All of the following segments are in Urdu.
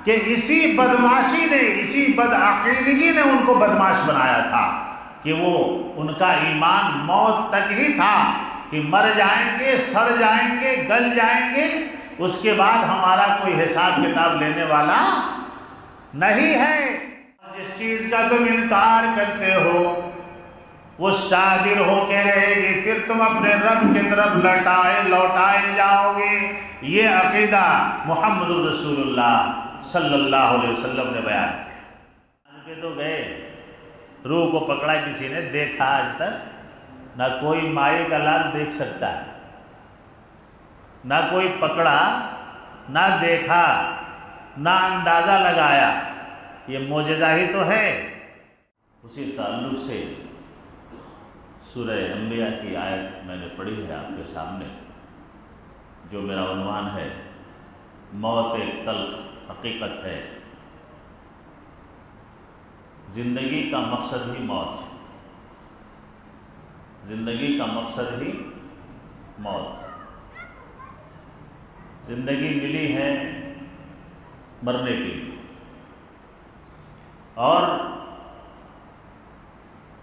کہ اسی بدماشی نے، اسی بدعقیدگی نے ان کو بدماش بنایا تھا کہ وہ ان کا ایمان موت تک ہی تھا کہ مر جائیں گے، سڑ جائیں گے، گل جائیں گے، اس کے بعد ہمارا کوئی حساب کتاب لینے والا نہیں ہے۔ جس چیز کا تم انکار کرتے ہو وہ صادر ہو کے رہے گی، پھر تم اپنے رب کی طرف لوٹائے جاؤ گے۔ یہ عقیدہ محمد الرسول اللہ صلی اللہ علیہ وسلم نے بیان کیا۔ پہ تو گئے، روح کو پکڑا کسی نے، دیکھا آج تک نہ کوئی مائع کا لال دیکھ سکتا ہے، نہ کوئی پکڑا، نہ دیکھا، نہ اندازہ لگایا، یہ معجزہ ہی تو ہے۔ اسی تعلق سے سورہ انبیاء کی آیت میں نے پڑھی ہے آپ کے سامنے، جو میرا عنوان ہے موت ایک تلخ حقیقت ہے، زندگی کا مقصد ہی موت ہے، زندگی کا مقصد ہی موت ہے۔ زندگی ملی ہے مرنے کے لیے، اور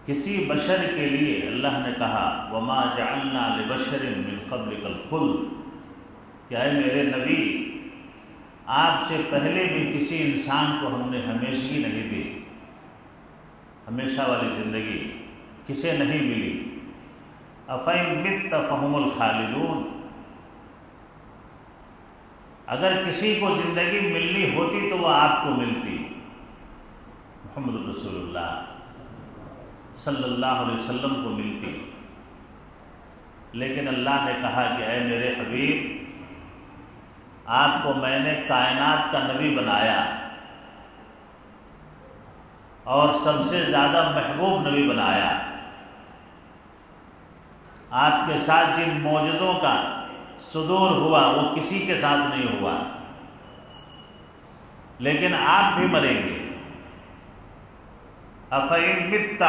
کسی بشر کے لیے اللہ نے کہا وَمَا جَعَلْنَا لِبَشَرٍ مِّن قَبْلِكَ الْخُلْدَ، کہ اے میرے نبی آپ سے پہلے بھی کسی انسان کو ہم نے ہمیشگی نہیں دی، ہمیشہ والی زندگی کسے نہیں ملی۔ أَفَإِن مِتَّ فَهُمُ الْخَالِدُونَ، اگر کسی کو زندگی ملنی ہوتی تو وہ آپ کو ملتی، محمد رسول اللہ صلی اللہ علیہ وسلم کو ملتی، لیکن اللہ نے کہا کہ اے میرے حبیب آپ کو میں نے کائنات کا نبی بنایا اور سب سے زیادہ محبوب نبی بنایا۔ آپ کے ساتھ جن معجزوں کا صدور ہوا وہ کسی کے ساتھ نہیں ہوا، لیکن آپ بھی مریں گے۔ أَفَإِن مِتَّ،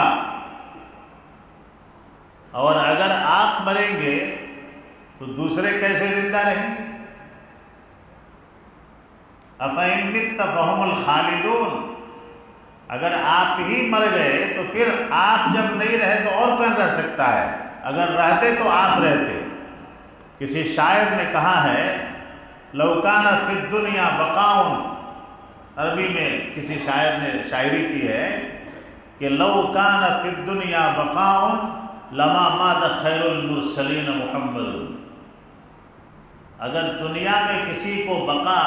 اور اگر آپ مریں گے تو دوسرے کیسے زندہ رہیں گے؟ أَفَإِن مِتَّ فَهُمُ الْخَالِدُونَ، اگر آپ ہی مر گئے تو پھر آپ جب نہیں رہے تو اور کون رہ سکتا ہے؟ اگر رہتے تو آپ رہتے۔ کسی شاعر نے کہا ہے لَوْ كَانَ فِي الدُّنْيَا بَقَاءٌ، عربی میں کسی شاعر نے شاعری کی ہے کہ لَوْ كَانَ فِي الدُّنْيَا بَقَاءٌ لَمَا مَاتَ خَيْرُ الْمُرْسَلِينَ مُحَمَّدٌ، اگر دنیا میں کسی کو بقا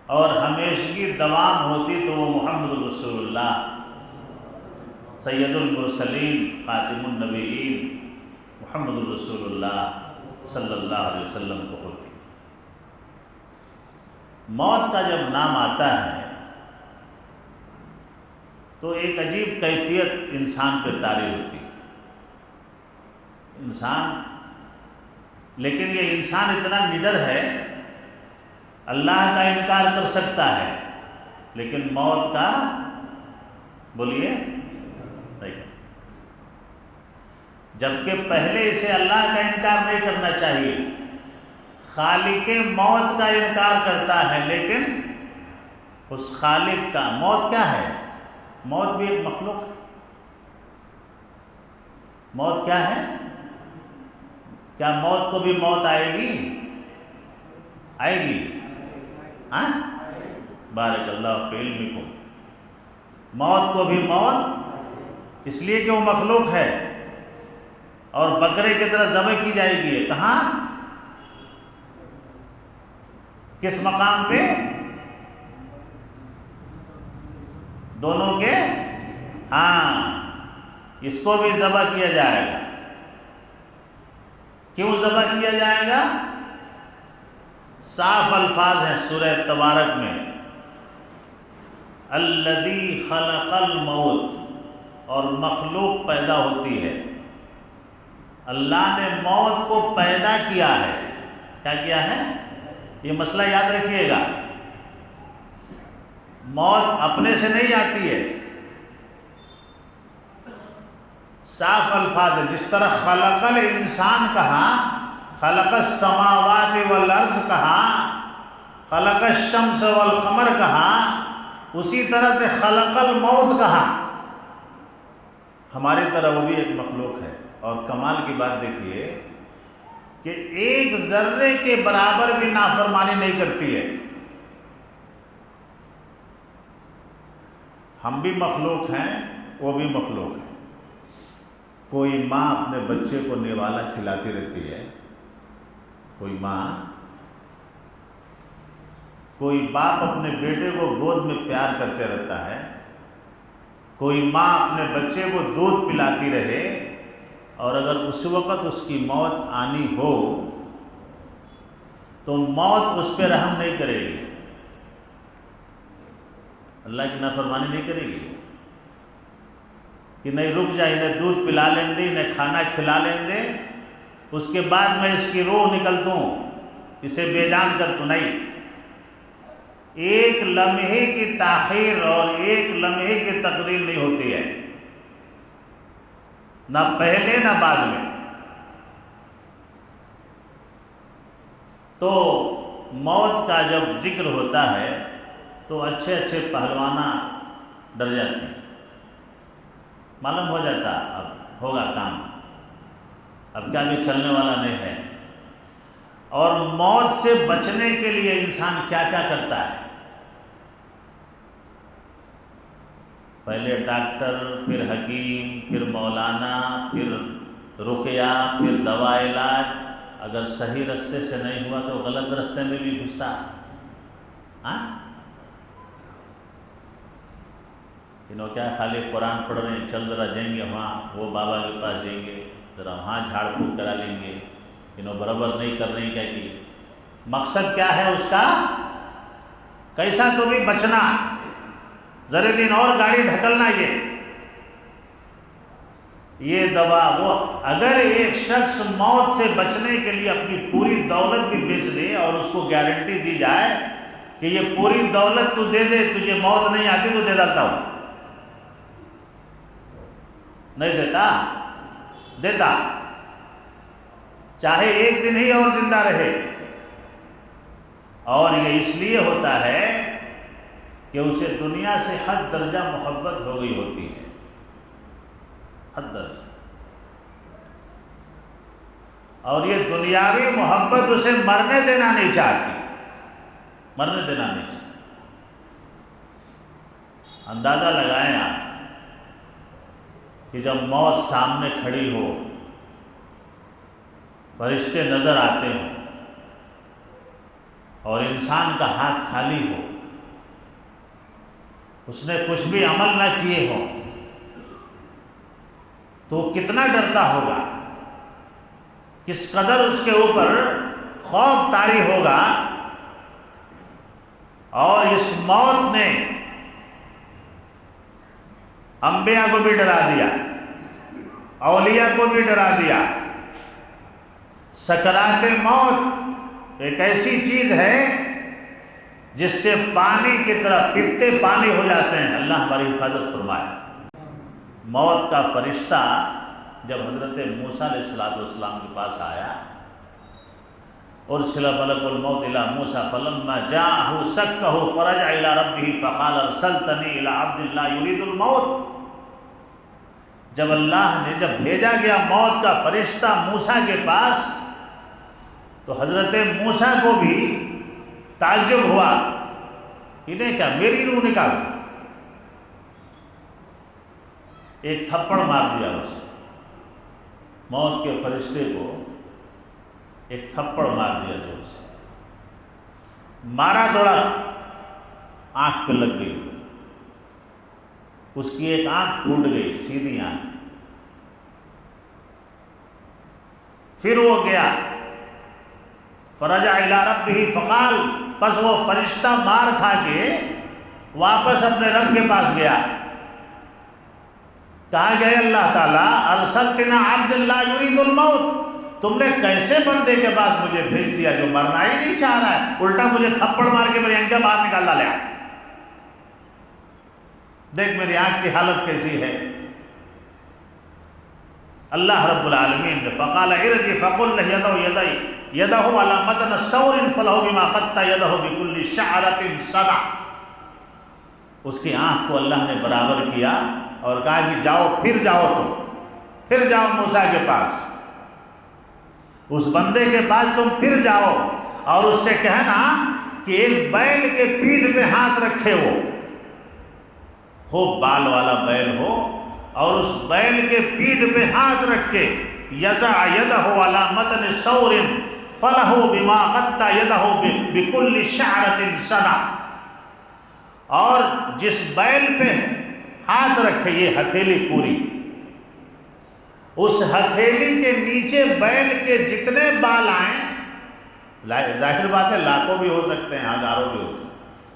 اور ہمیشگی دوام ہوتی تو وہ محمد رسول اللہ سید المرسلین خاتم النبیین محمد الرسول اللہ صلی اللہ علیہ وسلم کو ہوتی۔ موت کا جب نام آتا ہے تو ایک عجیب کیفیت انسان پہ طاری ہوتی ہے۔ انسان، لیکن یہ انسان اتنا نڈر ہے، اللہ کا انکار کر سکتا ہے لیکن موت کا بولیے نہیں، جبکہ پہلے اسے اللہ کا انکار نہیں کرنا چاہیے، خالق موت کا انکار کرتا ہے، لیکن اس خالق کا موت کیا ہے؟ موت بھی ایک مخلوق ہے۔ موت کیا ہے؟ کیا موت کو بھی موت آئے گی؟ آئے گی؟ ہاں، بارک اللہ فی علمکم، موت کو بھی موت، اس لیے کہ وہ مخلوق ہے اور بکرے کی طرح ذبح کی جائے گی۔ کہاں؟ کس مقام پہ؟ دونوں کے، ہاں، اس کو بھی ذبح کیا جائے گا۔ کیوں ذبح کیا جائے گا؟ صاف الفاظ ہیں سورہ تبارک میں، الذی خلق الموت، اور مخلوق پیدا ہوتی ہے، اللہ نے موت کو پیدا کیا ہے۔ کیا کیا ہے؟ یہ مسئلہ یاد رکھیے گا، موت اپنے سے نہیں آتی ہے، صاف الفاظ ہے۔ جس طرح خلق الانسان کہا، خلق السماوات والارض کہا، خلق الشمس والقمر کہا، اسی طرح سے خلق الموت کہا. ہماری طرح وہ بھی ایک مخلوق ہے. اور کمال کی بات دیکھیے کہ ایک ذرے کے برابر بھی نافرمانی نہیں کرتی ہے. ہم بھی مخلوق ہیں، وہ بھی مخلوق ہے. کوئی ماں اپنے بچے کو نوالا کھلاتی رہتی ہے، کوئی ماں، کوئی باپ اپنے بیٹے کو گود میں پیار کرتے رہتا ہے، کوئی ماں اپنے بچے کو دودھ پلاتی رہے، اور اگر اس وقت اس کی موت آنی ہو تو موت اس پہ رحم نہیں کرے گی، اللہ کی نافرمانی نہیں کرے گی کہ نہیں رک جائے، انہیں دودھ پلا لیں دے، انہیں کھانا کھلا لیں دے، اس کے بعد میں اس کی روح نکل دوں، اسے بے جان کر تو نہیں. ایک لمحے کی تاخیر اور ایک لمحے کی تقریر نہیں ہوتی ہے، نہ پہلے نہ بعد میں. تو موت کا جب ذکر ہوتا ہے تو اچھے اچھے پہلوانہ ڈر جاتے ہیں. معلوم ہو جاتا اب ہوگا کام، اب کیا بھی چلنے والا نہیں ہے. اور موت سے بچنے کے لیے انسان کیا کیا کرتا ہے. پہلے ڈاکٹر، پھر حکیم، پھر مولانا، پھر رقیہ، پھر دوا علاج. اگر صحیح رستے سے نہیں ہوا تو غلط رستے میں بھی گھستا ہے. انہوں کیا خالی قرآن پڑھ رہے ہیں، چل ذرا جائیں گے وہاں، وہ بابا کے پاس جائیں گے، ذرا وہاں جھاڑ پھونک کرا لیں گے. انہوں برابر نہیں کر رہے ہیں کیا کہ مقصد کیا ہے اس کا؟ کیسا تو بھی بچنا، ذرے دن اور گاڑی ڈھکلنا. یہ دوا وہ. اگر ایک شخص موت سے بچنے کے لیے اپنی پوری دولت بھی بیچ دے اور اس کو گارنٹی دی جائے کہ یہ پوری دولت تو دے دے، تجھے موت نہیں آتی تو دے دیتا ہوں، نہیں دیتا؟ دیتا، چاہے ایک دن ہی اور زندہ رہے. اور یہ اس لیے ہوتا ہے کہ اسے دنیا سے حد درجہ محبت ہو گئی ہوتی ہے، حد درجہ. اور یہ دنیاوی محبت اسے مرنے دینا نہیں چاہتی، مرنے دینا نہیں چاہتی. اندازہ لگائیں آپ کہ جب موت سامنے کھڑی ہو، فرشتے نظر آتے ہوں اور انسان کا ہاتھ خالی ہو، اس نے کچھ بھی عمل نہ کیے ہو، تو کتنا ڈرتا ہوگا، کس قدر اس کے اوپر خوف طاری ہوگا. اور اس موت نے انبیاء کو بھی ڈرا دیا، اولیاء کو بھی ڈرا دیا. سکرات موت ایک ایسی چیز ہے جس سے پانی کی طرح پتے پانی ہو جاتے ہیں. اللہ ہماری حفاظت فرمائے. موت کا فرشتہ جب حضرت موسیٰ علیہ السلام کے پاس آیا، ارسل ملک الموت الی موسیٰ فلما جاءہ سکہ فرجع الی ربہ فقال ارسلتنی الی عبد اللہ یرید الموت. جب اللہ نے جب بھیجا گیا موت کا فرشتہ موسیٰ کے پاس تو حضرت موسیٰ کو بھی تعجب ہوا، انہیں کیا میری روح نکال. ایک تھپڑ مار دیا اسے، موت کے فرشتے کو ایک تھپڑ مار دیا زور سے. مارا تھوڑا، آنکھ پہ لگ گئی، اس کی ایک آنکھ پھوٹ گئی، سیدھی آنکھ. پھر وہ گیا فرجع الی ربہ فقال، پس وہ فرشتہ مار کھا کے واپس اپنے رب کے پاس گیا. کہا گئے اللہ تعالیٰ ارسلتنا عبد اللہ یرید الموت، تم نے کیسے بندے کے پاس مجھے بھیج دیا جو مرنا ہی نہیں چاہ رہا ہے، الٹا مجھے تھپڑ مار کے میری آنکھیں باہر نکال لیا. دیکھ میری آنکھ کی حالت کیسی ہے. اللہ رب العالمین نے فقال ارجع فقل له يدعو يدي یدہ علی متن ثور فلہ بما قطع یدہ بکل شعرۃ صدع، اس کی آنکھ کو اللہ نے برابر کیا اور کہا کہ جاؤ، پھر جاؤ موسیٰ کے پاس، اس بندے کے پاس تم پھر جاؤ اور اس سے کہنا کہ ایک بیل کے پیٹھ پہ ہاتھ رکھے ہو، خوب بال والا بیل ہو، اور اس بیل کے پیٹھ پہ ہاتھ رکھ کے یضع یدہ علی متن ثور فلہ بما قطع یدہ بکل شعرۃ صدع، اور جس بیل پہ ہاتھ رکھے، یہ ہتھیلی پوری، اس ہتھیلی کے نیچے بیل کے جتنے بال آئیں، ظاہر بات ہے لاکھوں بھی ہو سکتے ہیں، ہزاروں بھی ہو سکتے ہیں،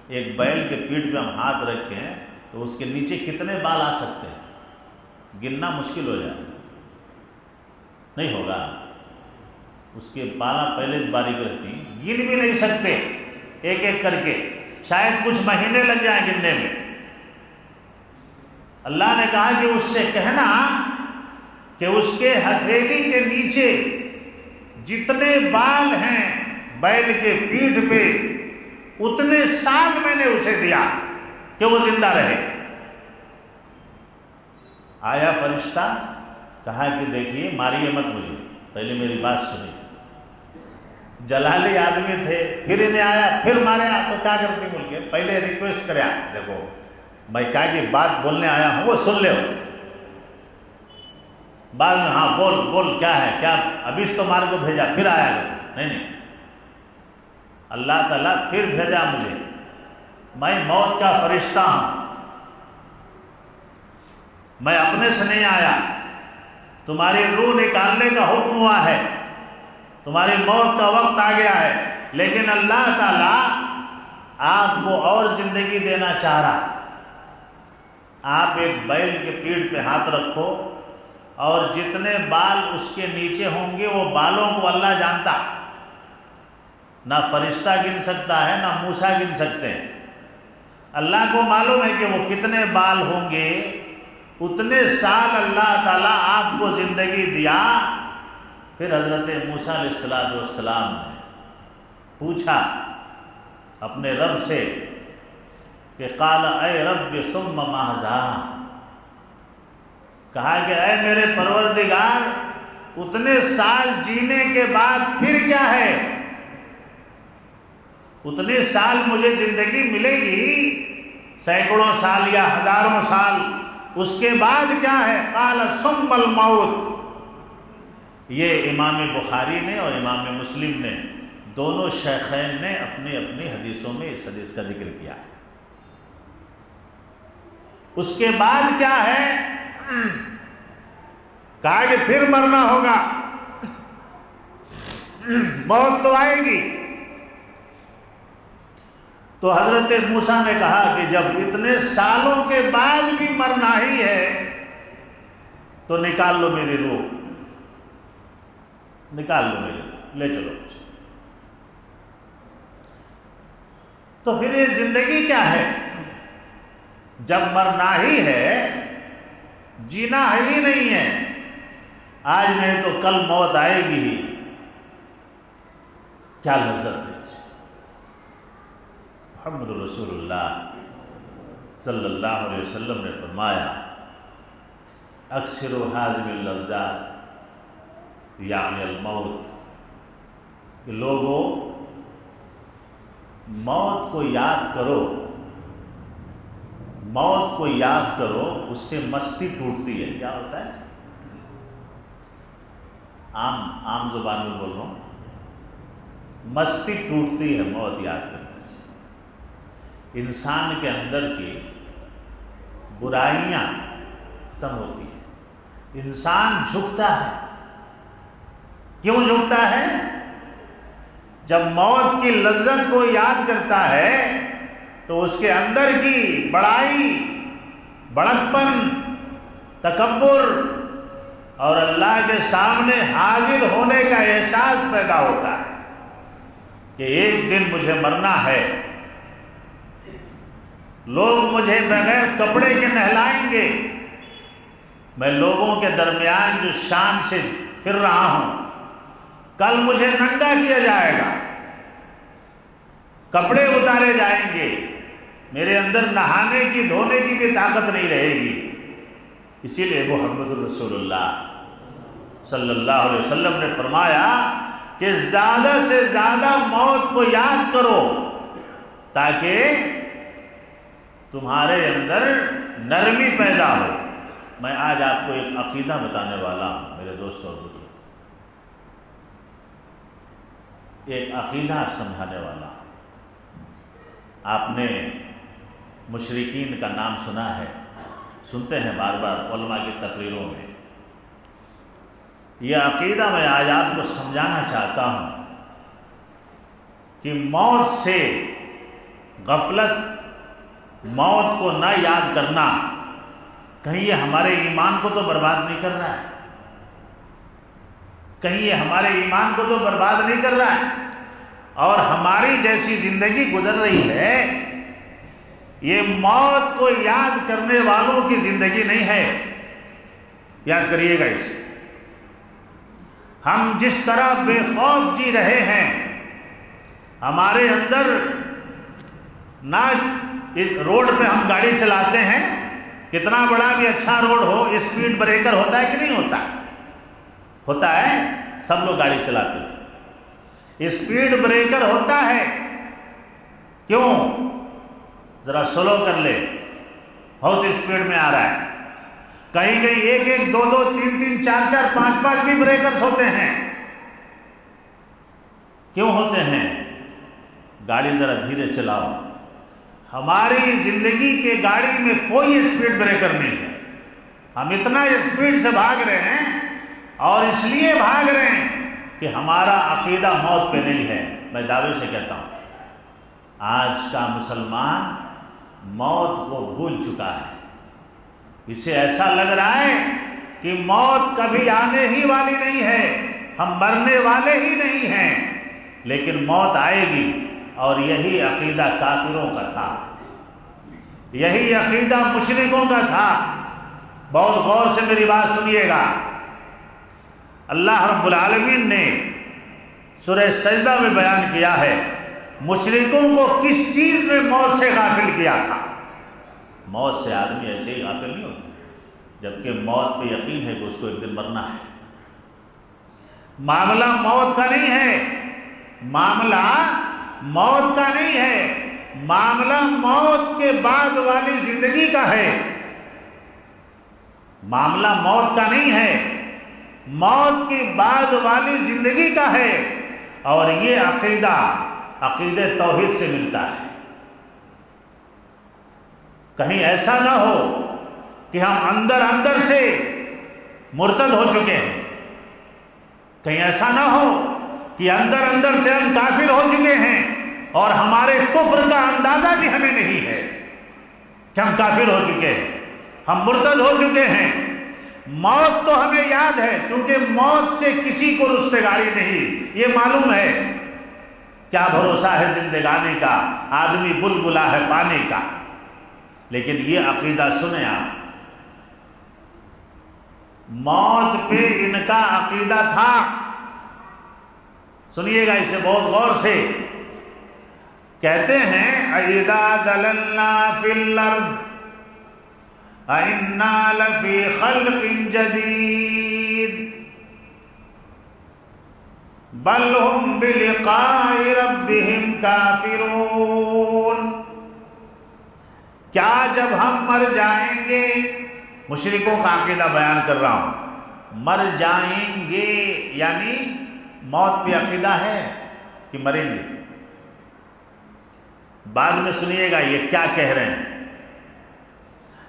ایک بیل کے پیٹھ پہ ہم ہاتھ رکھیں تو اس کے نیچے کتنے بال آ سکتے ہیں، گننا مشکل ہو جائے، نہیں ہوگا، اس کے بالا پہلے باریک رہتی ہیں، گن بھی نہیں سکتے ایک ایک کر کے، شاید کچھ مہینے لگ جائیں گننے میں۔ اللہ نے کہا کہ اس سے کہنا کہ اس کے ہتھیلی کے نیچے جتنے بال ہیں بیل کے پیٹھ پہ، اتنے سال میں نے اسے دیا کہ وہ زندہ رہے۔ آیا فرشتہ، کہا کہ دیکھیے ماریے مت مجھے، پہلے میری بات سنی، جلالی آدمی تھے، پھر انہیں آیا پھر مارے، تو کیا کرتے بول کے پہلے ریکویسٹ کریا، دیکھو میں کہا کہ بات بولنے آیا ہوں وہ سن لے، بعد میں ہاں بول کیا ہے، کیا ابھی تو مار کو بھیجا پھر آیا گا، نہیں، اللہ تعالیٰ پھر بھیجا مجھے، میں موت کا فرشتہ ہوں، میں اپنے سے نہیں آیا، تمہاری روح نکالنے کا حکم ہوا ہے، تمہاری موت کا وقت آ گیا ہے، لیکن اللہ تعالیٰ آپ کو اور زندگی دینا چاہ رہا، آپ ایک بیل کے پیٹھ پہ ہاتھ رکھو اور جتنے بال اس کے نیچے ہوں گے وہ بالوں کو اللہ جانتا، نہ فرشتہ گن سکتا ہے نہ موسیٰ گن سکتے ہیں، اللہ کو معلوم ہے کہ وہ کتنے بال ہوں گے، اتنے سال اللہ تعالیٰ آپ کو زندگی دیا۔ پھر حضرت موسیٰ علیہ السلام نے پوچھا اپنے رب سے کہ قال اے رب ثم ماذا، کہا کہ اے میرے پروردگار اتنے سال جینے کے بعد پھر کیا ہے، اتنے سال مجھے زندگی ملے گی، سینکڑوں سال یا ہزاروں سال، اس کے بعد کیا ہے، قال ثم الموت۔ یہ امام بخاری نے اور امام مسلم نے دونوں شیخین نے اپنی اپنی حدیثوں میں اس حدیث کا ذکر کیا ہے۔ اس کے بعد کیا ہے، کہا کہ پھر مرنا ہوگا، موت تو آئے گی۔ تو حضرت موسیٰ نے کہا کہ جب اتنے سالوں کے بعد بھی مرنا ہی ہے تو نکال لو میری روح، نکال لو میری روح، لے چلو۔ تو پھر یہ زندگی کیا ہے، جب مرنا ہی ہے، جینا ہی نہیں ہے، آج نہیں تو کل موت آئے گی ہی، کیا لذت ہے۔ محمد رسول اللہ صلی اللہ علیہ وسلم نے فرمایا اکثروا ہاذِهِ اللذات یعنی الموت، کہ لوگوں موت کو یاد کرو، موت کو یاد کرو، اس سے مستی ٹوٹتی ہے۔ کیا ہوتا ہے، عام زبان میں بول رہا ہوں، مستی ٹوٹتی ہے موت یاد کرنے سے، انسان کے اندر کی برائیاں ختم ہوتی ہیں، انسان جھکتا ہے۔ کیوں جھکتا ہے؟ جب موت کی لذت کو یاد کرتا ہے تو اس کے اندر کی بڑائی، بڑکپن، تکبر اور اللہ کے سامنے حاضر ہونے کا احساس پیدا ہوتا ہے کہ ایک دن مجھے مرنا ہے، لوگ مجھے بغیر کپڑے کے نہلائیں گے، میں لوگوں کے درمیان جو شان سے پھر رہا ہوں کل مجھے ننگا کیا جائے گا، کپڑے اتارے جائیں گے، میرے اندر نہانے کی دھونے کی بھی طاقت نہیں رہے گی۔ اسی لیے محمد الرسول اللہ صلی اللہ علیہ وسلم نے فرمایا کہ زیادہ سے زیادہ موت کو یاد کرو تاکہ تمہارے اندر نرمی پیدا ہو۔ میں آج آپ کو ایک عقیدہ بتانے والا ہوں میرے دوستوں اور بزرگوں، ایک عقیدہ سمجھانے والا ہوں۔ آپ نے مشرکین کا نام سنا ہے، سنتے ہیں بار بار علماء کی تقریروں میں۔ یہ عقیدہ میں آج آپ کو سمجھانا چاہتا ہوں کہ موت سے غفلت، موت کو نہ یاد کرنا، کہیں یہ ہمارے ایمان کو تو برباد نہیں کر رہا ہے، کہیں یہ ہمارے ایمان کو تو برباد نہیں کر رہا ہے، اور ہماری جیسی زندگی گزر رہی ہے، یہ موت کو یاد کرنے والوں کی زندگی نہیں ہے۔ یاد کریے گا اسے۔ ہم جس طرح بے خوف جی رہے ہیں، ہمارے اندر نہ روڈ پہ ہم گاڑی چلاتے ہیں، کتنا بڑا بھی اچھا روڈ ہو، اسپیڈ بریکر ہوتا ہے کہ نہیں ہوتا؟ ہوتا ہے، سب لوگ گاڑی چلاتے ہیں، اسپیڈ بریکر ہوتا ہے۔ کیوں؟ ذرا سلو کر لے، بہت اسپیڈ میں آ رہا ہے۔ کہیں کہیں ایک ایک، دو دو، تین تین، چار چار، پانچ پانچ بھی بریکرز ہوتے ہیں۔ کیوں ہوتے ہیں؟ گاڑی ذرا دھیرے چلاؤ۔ ہماری زندگی کے گاڑی میں کوئی اسپیڈ بریکر نہیں ہے، ہم اتنا اسپیڈ سے بھاگ رہے ہیں، اور اس لیے بھاگ رہے ہیں کہ ہمارا عقیدہ موت پہ نہیں ہے۔ میں دعوے سے کہتا ہوں آج کا مسلمان موت کو بھول چکا ہے۔ اسے ایسا لگ رہا ہے کہ موت کبھی آنے ہی والی نہیں ہے، ہم مرنے والے ہی نہیں ہیں، لیکن موت آئے گی۔ اور یہی عقیدہ کافروں کا تھا، یہی عقیدہ مشرکوں کا تھا۔ بہت غور سے میری بات سنیے گا۔ اللہ رب العالمین نے سورہ سجدہ میں بیان کیا ہے مشرکوں کو کس چیز میں موت سے غافل کیا تھا۔ موت سے آدمی ایسے ہی غافل نہیں ہوتا، جبکہ موت پہ یقین ہے کہ اس کو ایک دن مرنا ہے۔ معاملہ موت کا نہیں ہے، معاملہ موت کا نہیں ہے، معاملہ موت کے بعد والی زندگی کا ہے۔ معاملہ موت کا نہیں ہے، موت کے بعد والی زندگی کا ہے۔ اور یہ عقیدہ عقیدہ توحید سے ملتا ہے۔ کہیں ایسا نہ ہو کہ ہم اندر اندر سے مرتد ہو چکے ہیں، کہیں ایسا نہ ہو کہ اندر اندر سے ہم کافر ہو چکے ہیں اور ہمارے کفر کا اندازہ بھی ہمیں نہیں ہے کہ ہم کافر ہو چکے ہیں، ہم مرتد ہو چکے ہیں۔ موت تو ہمیں یاد ہے، چونکہ موت سے کسی کو رستگاری نہیں، یہ معلوم ہے۔ کیا بھروسہ ہے زندگانی کا، آدمی بلبلا ہے پانی کا۔ لیکن یہ عقیدہ سنیں آپ، موت پہ ان کا عقیدہ تھا۔ سنیے گا اسے بہت غور سے۔ کہتے ہیں اِذَا ضَلَلْنَا فِي الْأَرْضِ أَإِنَّا لَفِي خَلْقٍ جَدِيدٍ بَلْ هُمْ بِلِقَاءِ رَبِّهِمْ كَافِرُونَ۔ کیا جب ہم مر جائیں گے، مشرکوں کا عقیدہ بیان کر رہا ہوں، مر جائیں گے یعنی موت پہ عقیدہ ہے کہ مریں گے۔ بعد میں سنیے گا یہ کیا کہہ رہے ہیں۔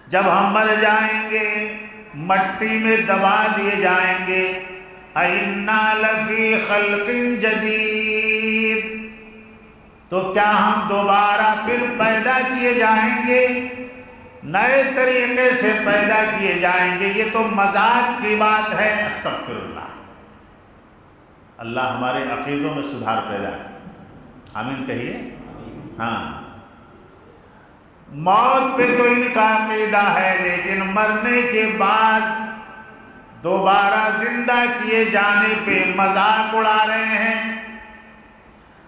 جب ہم مر جائیں گے، مٹی میں دبا دیے جائیں گے، اِنَّا لَفِي خَلْقٍ جَدِيدٍ، تو کیا ہم دوبارہ پھر پیدا کیے جائیں گے، نئے طریقے سے پیدا کیے جائیں گے؟ یہ تو مذاق کی بات ہے۔ استغفر اللہ۔ اللہ ہمارے عقیدوں میں سدھار پیدا کرے، آمین کہیے۔ ہاں، موت پہ تو ان کا عقیدہ ہے، لیکن مرنے کے بعد دوبارہ زندہ کیے جانے پہ مذاق اڑا رہے ہیں۔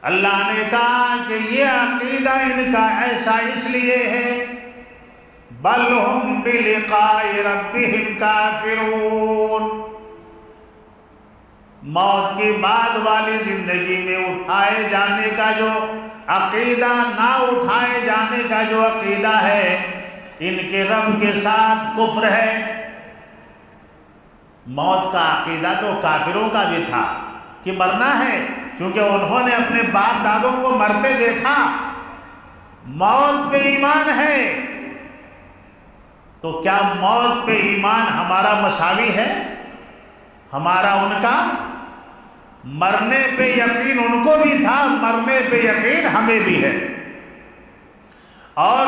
اللہ نے کہا کہ یہ عقیدہ ان کا ایسا اس لیے ہے بل ہم بلقاء ربہم کافرون، موت کے بعد والی زندگی میں اٹھائے جانے کا جو عقیدہ، نہ اٹھائے جانے کا جو عقیدہ ہے، ان کے رب کے ساتھ کفر ہے۔ موت کا عقیدہ تو کافروں کا بھی تھا کہ مرنا ہے، کیونکہ انہوں نے اپنے باپ دادوں کو مرتے دیکھا۔ موت پہ ایمان ہے تو کیا موت پہ ایمان ہمارا مساوی ہے؟ ہمارا ان کا؟ مرنے پہ یقین ان کو بھی تھا، مرنے پہ یقین ہمیں بھی ہے، اور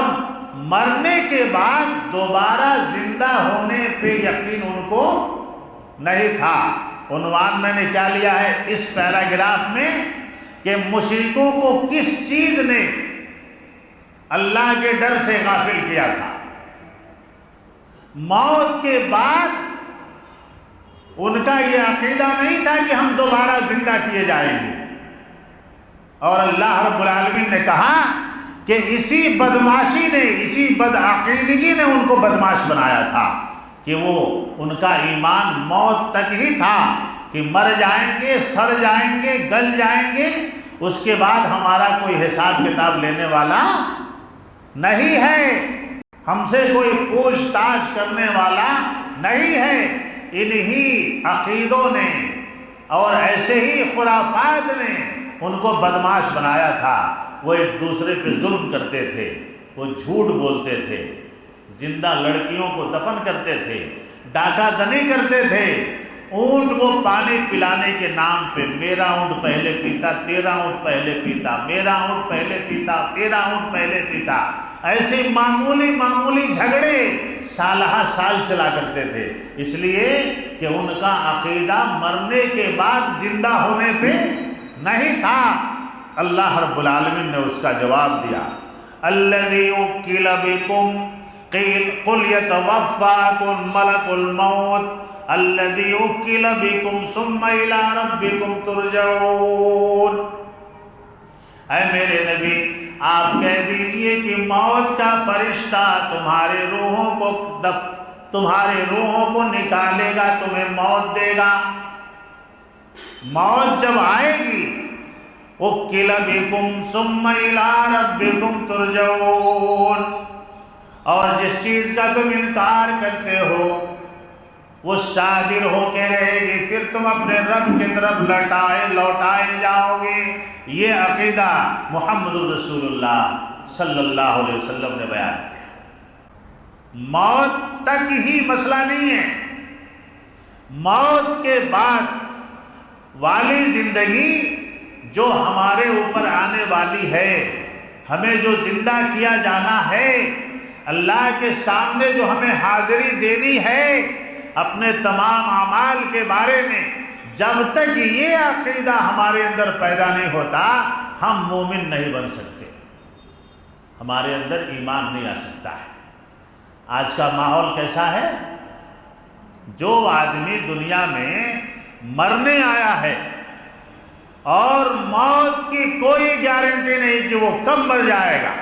مرنے کے بعد دوبارہ زندہ ہونے پہ یقین ان کو نہیں تھا۔ عنوان میں نے کیا لیا ہے اس پیراگراف میں کہ مشرکوں کو کس چیز نے اللہ کے ڈر سے غافل کیا تھا؟ موت کے بعد ان کا یہ عقیدہ نہیں تھا کہ ہم دوبارہ زندہ کیے جائیں گے، اور اللہ رب العالمین نے کہا کہ اسی بدماشی نے، اسی بدعقیدگی نے ان کو بدماش بنایا تھا کہ وہ ان کا ایمان موت تک ہی تھا کہ مر جائیں گے، سڑ جائیں گے، گل جائیں گے، اس کے بعد ہمارا کوئی حساب کتاب لینے والا نہیں ہے، ہم سے کوئی پوچھ تاچھ کرنے والا نہیں ہے۔ انہی عقیدوں نے اور ایسے ہی خرافات نے ان کو بدماش بنایا تھا۔ وہ ایک دوسرے پہ ظلم کرتے تھے، وہ جھوٹ بولتے تھے، زندہ لڑکیوں کو دفن کرتے تھے، ڈاکہ زنی کرتے تھے، اونٹ کو پانی پلانے کے نام پہ میرا اونٹ پہلے پیتا، تیرا اونٹ پہلے پیتا، میرا اونٹ پہلے پیتا، تیرا اونٹ پہلے پیتا، ایسے معمولی جھگڑے سالہ سال چلا کرتے تھے، اس لیے کہ ان کا عقیدہ مرنے کے بعد زندہ ہونے پہ نہیں تھا۔ اللہ رب العالمین نے اس کا جواب دیا، الذی وکل بکم قل یتوفاکم ملک الموت الذی وکل بکم ثم الی ربکم ترجعون۔ اے میرے نبی، آپ کہہ دیجئے کہ موت کا فرشتہ تمہارے روحوں کو نکالے گا، تمہیں موت دے گا۔ موت جب آئے گی وکل بکم ثم الی ربکم ترجعون، اور جس چیز کا تم انکار کرتے ہو وہ صادر ہو کے رہے گی، پھر تم اپنے رب کی طرف لوٹائے جاؤ گے۔ یہ عقیدہ محمد رسول اللہ صلی اللہ علیہ وسلم نے بیان کیا۔ موت تک ہی مسئلہ نہیں ہے، موت کے بعد والی زندگی جو ہمارے اوپر آنے والی ہے، ہمیں جو زندہ کیا جانا ہے، اللہ کے سامنے جو ہمیں حاضری دینی ہے اپنے تمام اعمال کے بارے میں، جب تک یہ عقیدہ ہمارے اندر پیدا نہیں ہوتا ہم مومن نہیں بن سکتے، ہمارے اندر ایمان نہیں آ سکتا ہے۔ آج کا ماحول کیسا ہے؟ جو آدمی دنیا میں مرنے آیا ہے اور موت کی کوئی گارنٹی نہیں کہ وہ کب مر جائے گا،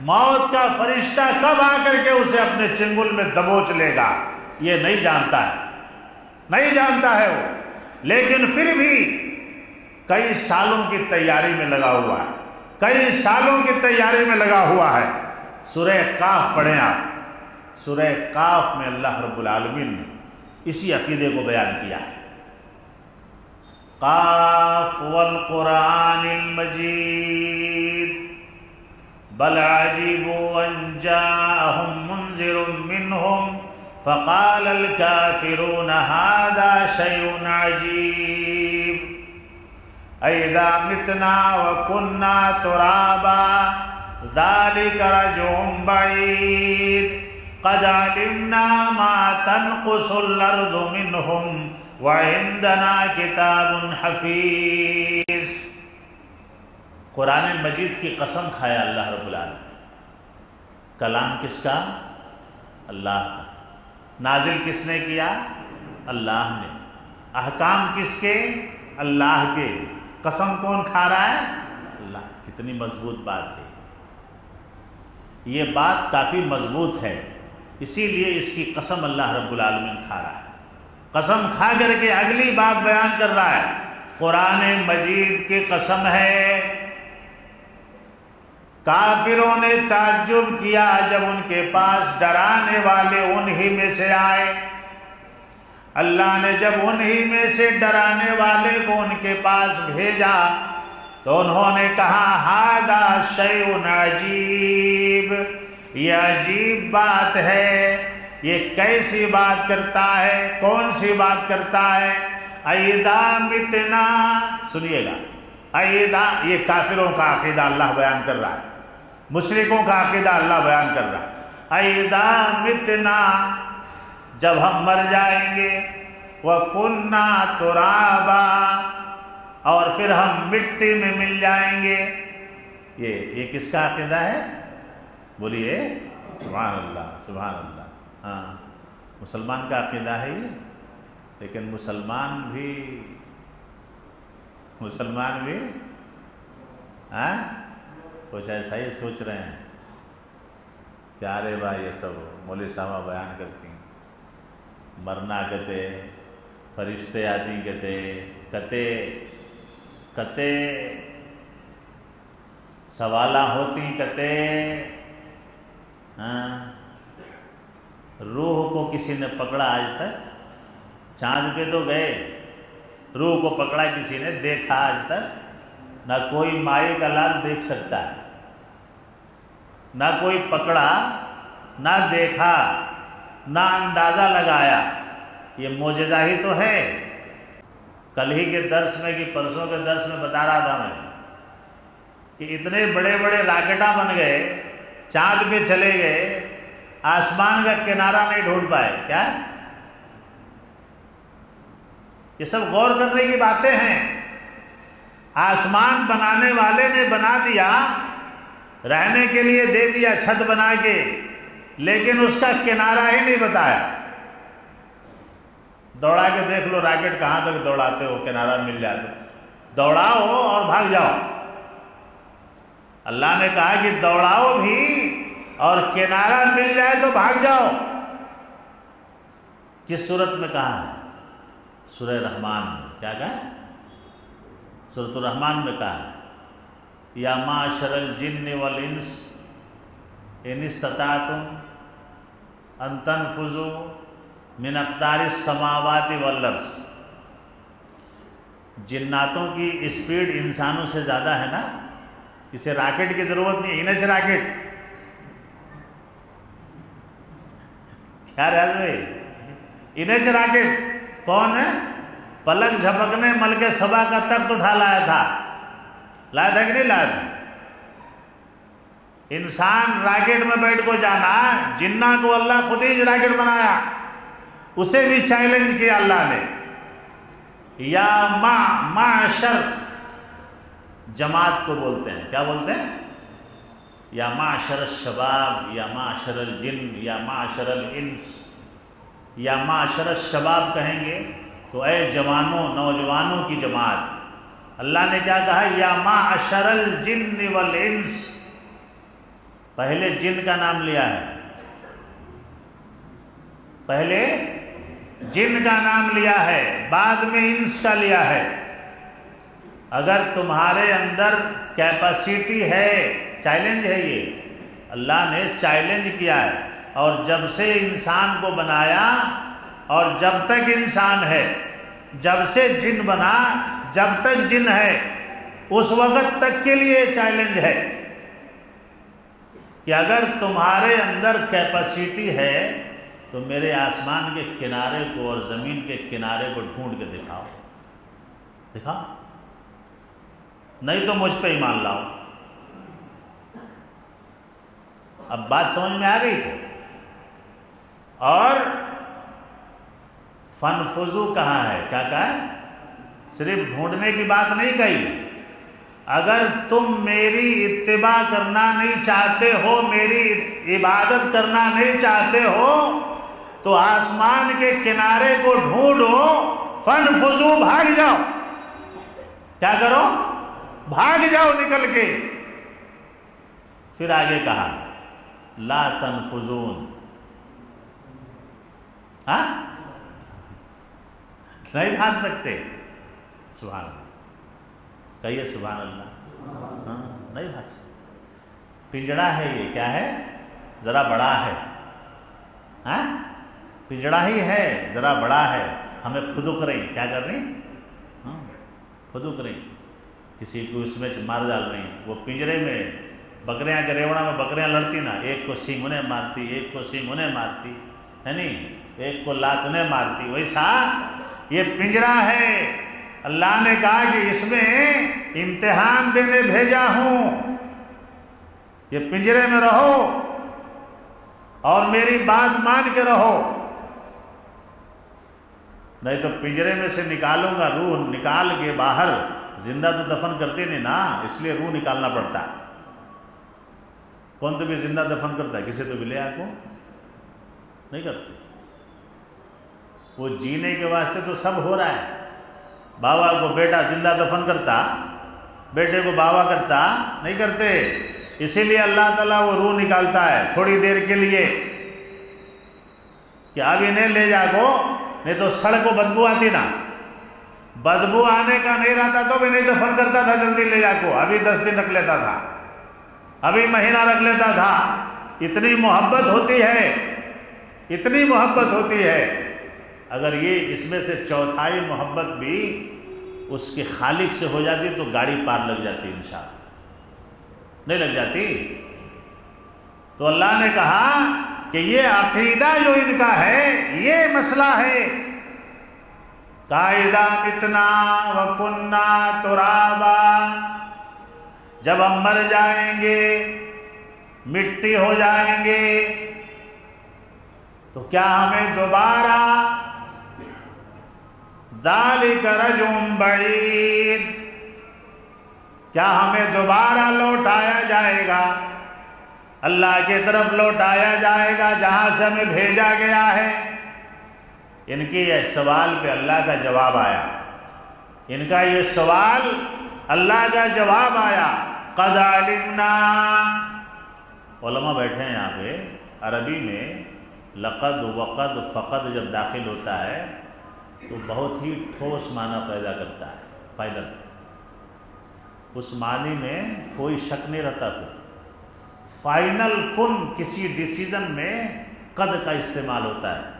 موت کا فرشتہ کب آ کر کے اسے اپنے چنگل میں دبوچ لے گا، یہ نہیں جانتا ہے وہ، لیکن پھر بھی کئی سالوں کی تیاری میں لگا ہوا ہے، سورہ کاف پڑھیں آپ، سورہ کاف میں اللہ رب العالمین نے اسی عقیدے کو بیان کیا ہے۔ قاف والقرآن المجید بل عجبوا ان جاءهم منذر منهم فقال الكافرون هذا شيء عجيب اذا متنا وكنا ترابا ذلك رجع بعيد قد علمنا ما تنقص الارض منهم وعندنا کتاب حفیظ۔ قرآن مجید کی قسم کھایا اللہ رب العالمین، کلام کس کا؟ اللہ کا۔ نازل کس نے کیا؟ اللہ نے. احکام کس کے؟ اللہ کے. قسم کون کھا رہا ہے؟ اللہ. کتنی مضبوط بات ہے. یہ بات کافی مضبوط ہے، اسی لیے اس کی قسم اللہ رب العالمین کھا رہا ہے. قسم کھا کر کے اگلی بات بیان کر رہا ہے. قرآن مجید کی قسم ہے. کافروں نے تعجب کیا جب ان کے پاس ڈرانے والے انہی میں سے آئے. اللہ نے جب انہی میں سے ڈرانے والے کو ان کے پاس بھیجا تو انہوں نے کہا ھذا شیء عجیب، یہ عجیب بات ہے. یہ کیسی بات کرتا ہے؟ کون سی بات کرتا ہے؟ اَإِذَا مِتْنَا، سنیے گا، اَإِذَا، یہ کافروں کا عقیدہ اللہ بیان کر رہا ہے، مشرکوں کا عقیدہ اللہ بیان کر رہا ہے. اَإِذَا مِتْنَا، جب ہم مر جائیں گے، وَكُنَّا تُرَابًا، اور پھر ہم مٹی میں مل جائیں گے. یہ کس کا عقیدہ ہے؟ بولیے سبحان اللہ، سبحان اللہ. ہاں، مسلمان کا عقیدہ ہے یہ. لیکن مسلمان بھی کچھ ایسا ہی سوچ رہے ہیں کہ ارے بھائی یہ سب مولوی صاحبہ بیان کرتی ہیں، مرنا کہتے، فرشتے آتی کہتے سوالہ ہوتی کہتے. ہاں، روح کو کسی نے پکڑا آج تک؟ چاند پہ تو گئے، روح کو پکڑا کسی نے دیکھا آج تک؟ نہ کوئی مائع کا لال دیکھ سکتا ہے، نہ کوئی پکڑا، نہ دیکھا، نہ اندازہ لگایا. یہ معجزہ ہی تو ہے. کل ہی کے درس میں کہ پرسوں کے درس میں بتا رہا تھا میں کہ اتنے بڑے بڑے راکٹاں بن گئے، چاند پہ چلے گئے، آسمان کا کنارہ نہیں ڈھونڈ پائے. کیا؟ یہ سب غور کرنے کی باتیں ہیں. آسمان بنانے والے نے بنا دیا، رہنے کے لیے دے دیا چھت بنا کے، لیکن اس کا کنارہ ہی نہیں بتایا. دوڑا کے دیکھ لو راکٹ کہاں تک دوڑاتے ہو، کنارہ مل جائے تو دوڑاؤ اور بھاگ جاؤ. اللہ نے کہا کہ دوڑاؤ بھی اور کنارہ مل جائے تو بھاگ جاؤ. کس صورت میں کہا ہے؟ سورہ رحمان میں. کیا کہا ہے؟ سورۃ الرحمن میں کہا ہے یا معشر الجن والانس ان استطعتم ان تنفذوا من اقطار السماوات والارض. جناتوں کی اسپیڈ انسانوں سے زیادہ ہے نا، اسے راکٹ کی ضرورت نہیں. انچ راکٹ، کیا ریاض بھائی؟ انچ راکٹ کون ہے؟ پلک جھپکنے ملک سبا کا تخت اٹھا لایا تھا کہ نہیں لایا تھا؟ انسان راکٹ میں بیٹھ کو جانا، جنہ کو اللہ خود ہی راکٹ بنایا، اسے بھی چیلنج کیا اللہ نے. یا معشر، جماعت کو بولتے ہیں، کیا بولتے ہیں؟ یا معشر الشباب، یا معشر الجن، یا معشر الانس. یا معشر الشباب کہیں گے تو اے جوانوں، نوجوانوں کی جماعت. اللہ نے کیا کہا؟ یا معشر الجن والانس. پہلے جن کا نام لیا ہے، پہلے جن کا نام لیا ہے، بعد میں انس کا لیا ہے. اگر تمہارے اندر کیپیسٹی ہے، چیلنج ہے، یہ اللہ نے چیلنج کیا ہے. اور جب سے انسان کو بنایا اور جب تک انسان ہے، جب سے جن بنا جب تک جن ہے، اس وقت تک کے لیے چیلنج ہے کہ اگر تمہارے اندر کیپیسٹی ہے تو میرے آسمان کے کنارے کو اور زمین کے کنارے کو ڈھونڈ کے دکھاؤ، نہیں تو مجھ پہ ایمان لاؤ. اب بات سمجھ میں آ گئی تو. اور فنفذو کہاں ہے؟ کیا کہا ہے؟ صرف ڈھونڈنے کی بات نہیں کہی. اگر تم میری اتباع کرنا نہیں چاہتے ہو، میری عبادت کرنا نہیں چاہتے ہو، تو آسمان کے کنارے کو ڈھونڈو، فانفذوا، بھاگ جاؤ. کیا کرو؟ بھاگ جاؤ نکل کے. پھر آگے کہا لا تنفذون، ہاں نہیں بھاگ سکتے. سبحان اللہ، کہیے سبحان اللہ. ہاں نہیں بھاگ سکتے. پنجڑا ہے یہ، کیا ہے؟ ذرا بڑا ہے. ہاں پنجڑا ہی ہے، ذرا بڑا ہے. ہمیں پھدک رہی، کیا کر رہی؟ ہاں پھدک رہی، کسی کو اس میں مار ڈال رہی. وہ پنجرے میں بکریاں کے ریوڑا میں بکریاں لڑتی نا، ایک کو سینگ انہیں مارتی، ایک کو سینگ انہیں مارتی ہے نہیں، ایک کو لات انہیں مارتی. ویسا یہ پنجرا ہے. اللہ نے کہا کہ اس میں امتحان دینے بھیجا ہوں. یہ پنجرے میں رہو اور میری بات مان کے رہو، نہیں تو پنجرے میں سے نکالوں گا، روح نکال کے باہر. زندہ تو دفن کرتے نہیں نا، اس لیے روح نکالنا پڑتا ہے. کون تو بھی زندہ دفن کرتا ہے؟ کسی تو بھی لے آ کو نہیں کرتے. وہ جینے کے واسطے تو سب ہو رہا ہے. بابا کو بیٹا زندہ دفن کرتا، بیٹے کو بابا کرتا نہیں کرتے. اسی لیے اللہ تعالیٰ وہ روح نکالتا ہے تھوڑی دیر کے لیے کہ اب انہیں لے جا کو، نہیں تو سڑ کو بدبو آتی نا. بدبو آنے کا نہیں رہتا تو بھی نہیں دفن کرتا تھا جلدی لے جا کو. ابھی 10 دن رکھ لیتا تھا، ابھی مہینہ رکھ لیتا تھا. اتنی محبت ہوتی ہے، اتنی محبت ہوتی ہے. اگر یہ اس میں سے چوتھائی محبت بھی اس کے خالق سے ہو جاتی تو گاڑی پار لگ جاتی انشاءاللہ. نہیں لگ جاتی. تو اللہ نے کہا کہ یہ عقیدہ جو ان کا ہے یہ مسئلہ ہے. قائدہ اتنا وکننا ترابا، جب ہم مر جائیں گے، مٹی ہو جائیں گے، تو کیا ہمیں دوبارہ، ذالک رجع بعید، کیا ہمیں دوبارہ لوٹایا جائے گا؟ اللہ کی طرف لوٹایا جائے گا جہاں سے ہمیں بھیجا گیا ہے. ان کے یہ سوال پہ اللہ کا جواب آیا. ان کا یہ سوال اللہ کا جواب آیا. قد علمنا، علماء بیٹھے ہیں یہاں پہ. عربی میں لقد وقد فقد جب داخل ہوتا ہے تو بہت ہی ٹھوس معنی پیدا کرتا ہے، فائدہ. اس معنی میں کوئی شک نہیں رہتا. پھر فائنل کن کسی ڈیسیزن میں قد کا استعمال ہوتا ہے.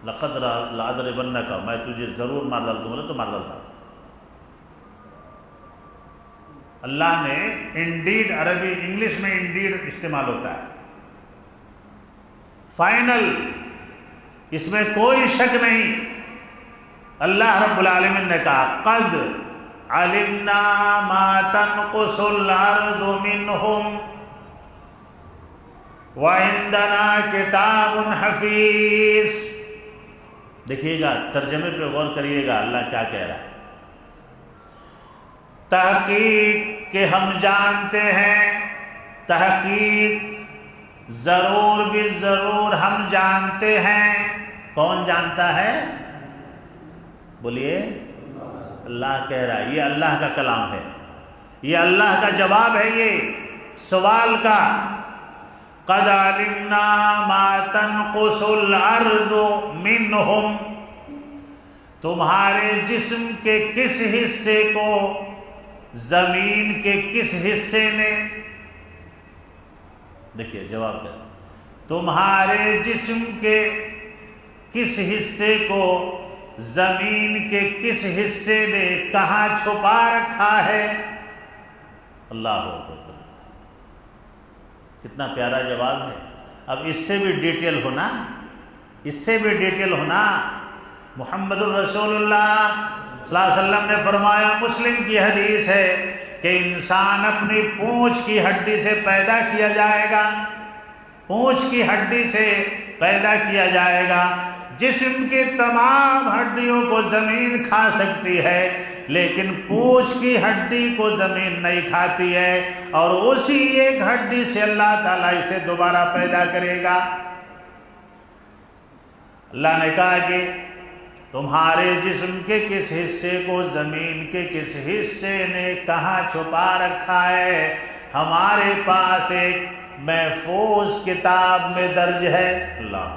لقد لأضربنک، میں تجھے ضرور مار ڈال دوں گا، تو مار ڈالتا. اللہ نے انڈیڈ، عربی انگلش میں انڈیڈ استعمال ہوتا ہے. فائنل، اس میں کوئی شک نہیں. اللہ رب العالمین نے کہا قد علمنا ما تنقص الارض منہم وعندنا کتاب حفیظ. دیکھیے گا ترجمے پہ غور کریے گا اللہ کیا کہہ رہا ہے. تحقیق کہ ہم جانتے ہیں، تحقیق ضرور بھی ضرور ہم جانتے ہیں. کون جانتا ہے؟ بولیے. اللہ کہہ رہا ہے. یہ اللہ کا کلام ہے، یہ اللہ کا جواب ہے یہ سوال کا. قد علمنا ما تنقص الارض منہم، تمہارے جسم کے کس حصے کو زمین کے کس حصے نے، دیکھیے جواب کیا، تمہارے جسم کے کس حصے کو زمین کے کس حصے نے کہاں چھپا رکھا ہے. اللہ اکبر، کتنا پیارا جواب ہے. اب اس سے بھی ڈیٹیل ہونا، اس سے بھی ڈیٹیل ہونا. محمد الرسول اللہ صلی اللہ علیہ وسلم نے فرمایا، مسلم کی حدیث ہے کہ انسان اپنی پونچھ کی ہڈی سے پیدا کیا جائے گا، پونچھ کی ہڈی سے پیدا کیا جائے گا. جسم کی تمام ہڈیوں کو زمین کھا سکتی ہے لیکن پونچھ کی ہڈی کو زمین نہیں کھاتی ہے، اور اسی ایک ہڈی سے اللہ تعالیٰ اسے دوبارہ پیدا کرے گا. اللہ نے کہا کہ تمہارے جسم کے کس حصے کو زمین کے کس حصے نے کہاں چھپا رکھا ہے، ہمارے پاس ایک محفوظ کتاب میں درج ہے۔ اللہ